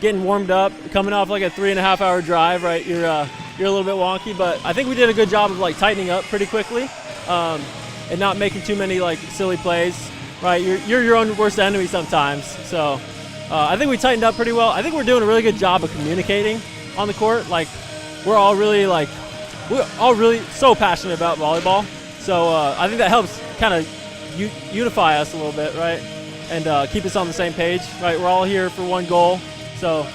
getting warmed up, coming off like a 3.5-hour drive. Right, you're a little bit wonky, but I think we did a good job of like tightening up pretty quickly, and not making too many like silly plays. Right, you're your own worst enemy sometimes. So I think we tightened up pretty well. I think we're doing a really good job of communicating on the court. Like we're all really so passionate about volleyball. So I think that helps kind of unify us a little bit, right? And keep us on the same page, right? We're all here for one goal. So,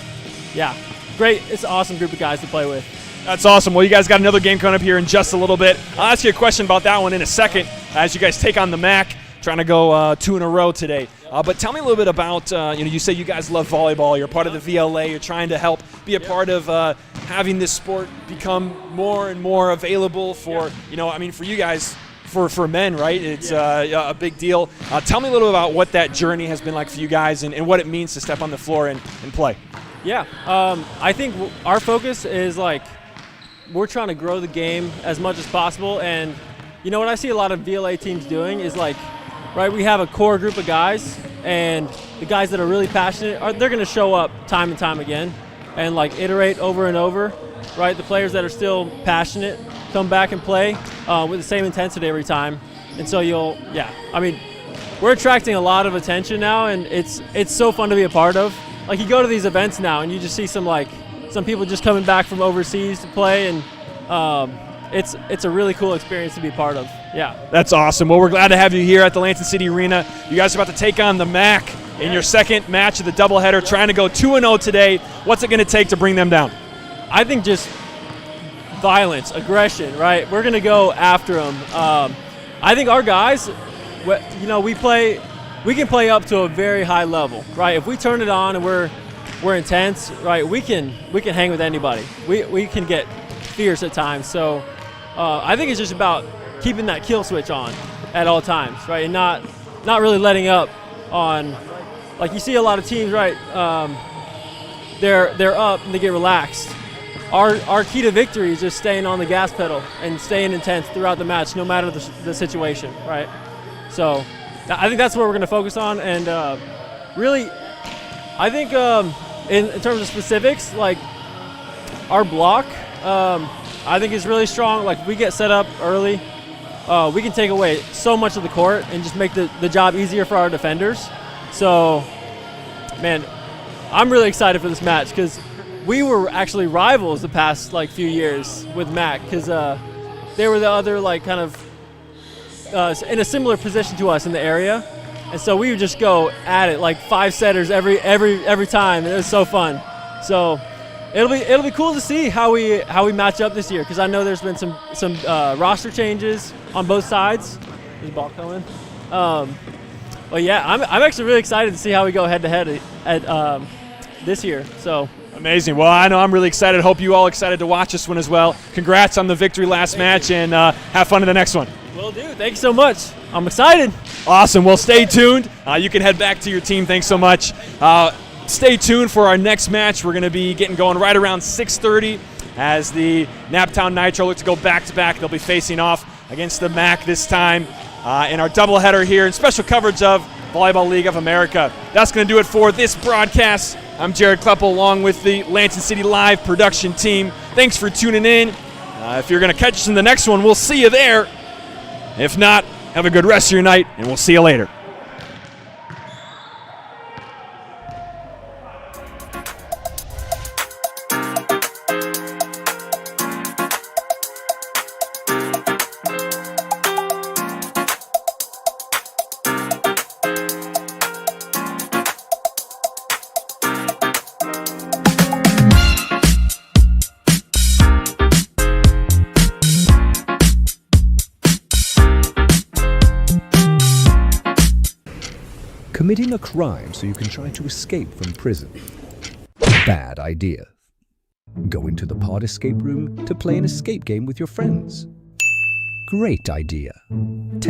yeah, great. It's an awesome group of guys to play with. That's awesome. Well, you guys got another game coming up here in just a little bit. I'll ask you a question about that one in a second as you guys take on the MAC, trying to go 2 in a row today. But tell me a little bit about, you say you guys love volleyball. You're part of the VLA. You're trying to help be a part of having this sport become more and more available for, for you guys, for men, right? It's a big deal. Tell me a little about what that journey has been like for you guys and what it means to step on the floor and play. Yeah, I think our focus is like we're trying to grow the game as much as possible. And, what I see a lot of VLA teams doing is like, right, we have a core group of guys, and the guys that are really passionate, they're going to show up time and time again and like iterate over and over, right? The players that are still passionate come back and play with the same intensity every time. And so we're attracting a lot of attention now, and it's so fun to be a part of. Like you go to these events now and you just see some people just coming back from overseas to play, and it's a really cool experience to be part of. Yeah. That's awesome. Well, we're glad to have you here at the Lansing City Arena. You guys are about to take on the MAC in your second match of the doubleheader, trying to go 2-0 today. What's it going to take to bring them down? I think just violence, aggression, right? We're going to go after them. I think our guys, we can play up to a very high level, right? If we turn it on and we're intense, right, we can hang with anybody. We can get fierce at times. So I think it's just about keeping that kill switch on at all times, right? And not really letting up on, like you see a lot of teams, right? They're up and they get relaxed. Our key to victory is just staying on the gas pedal and staying intense throughout the match, no matter the situation, right? So I think that's what we're going to focus on. And really, I think in terms of specifics, like our block, I think is really strong. Like if we get set up early, we can take away so much of the court and just make the job easier for our defenders. So, man, I'm really excited for this match because we were actually rivals the past few years with MAC because they were the other kind of in a similar position to us in the area, and so we would just go at it like 5-setters every time, and it was so fun. So it'll be cool to see how we match up this year because I know there's been some roster changes on both sides. There's a ball coming. But yeah, I'm actually really excited to see how we go head to head at this year. So. Amazing. Well, I know I'm really excited. Hope you all excited to watch this one as well. Congrats on the victory last match, and have fun in the next one. Will do. Thank you so much. I'm excited. Awesome. Well, stay tuned. You can head back to your team. Thanks so much. stay tuned for our next match. We're going to be getting going right around 6:30 as the Naptown Nitro look to go back-to-back. They'll be facing off against the MAC this time in our doubleheader here in special coverage of Volleyball League of America. That's going to do it for this broadcast. I'm Jared Kleppel along with the Lansing City Live production team. Thanks for tuning in. If you're going to catch us in the next one, we'll see you there. If not, have a good rest of your night, and we'll see you later. Committing a crime so you can try to escape from prison. Bad idea. Go into the pod escape room to play an escape game with your friends. Great idea.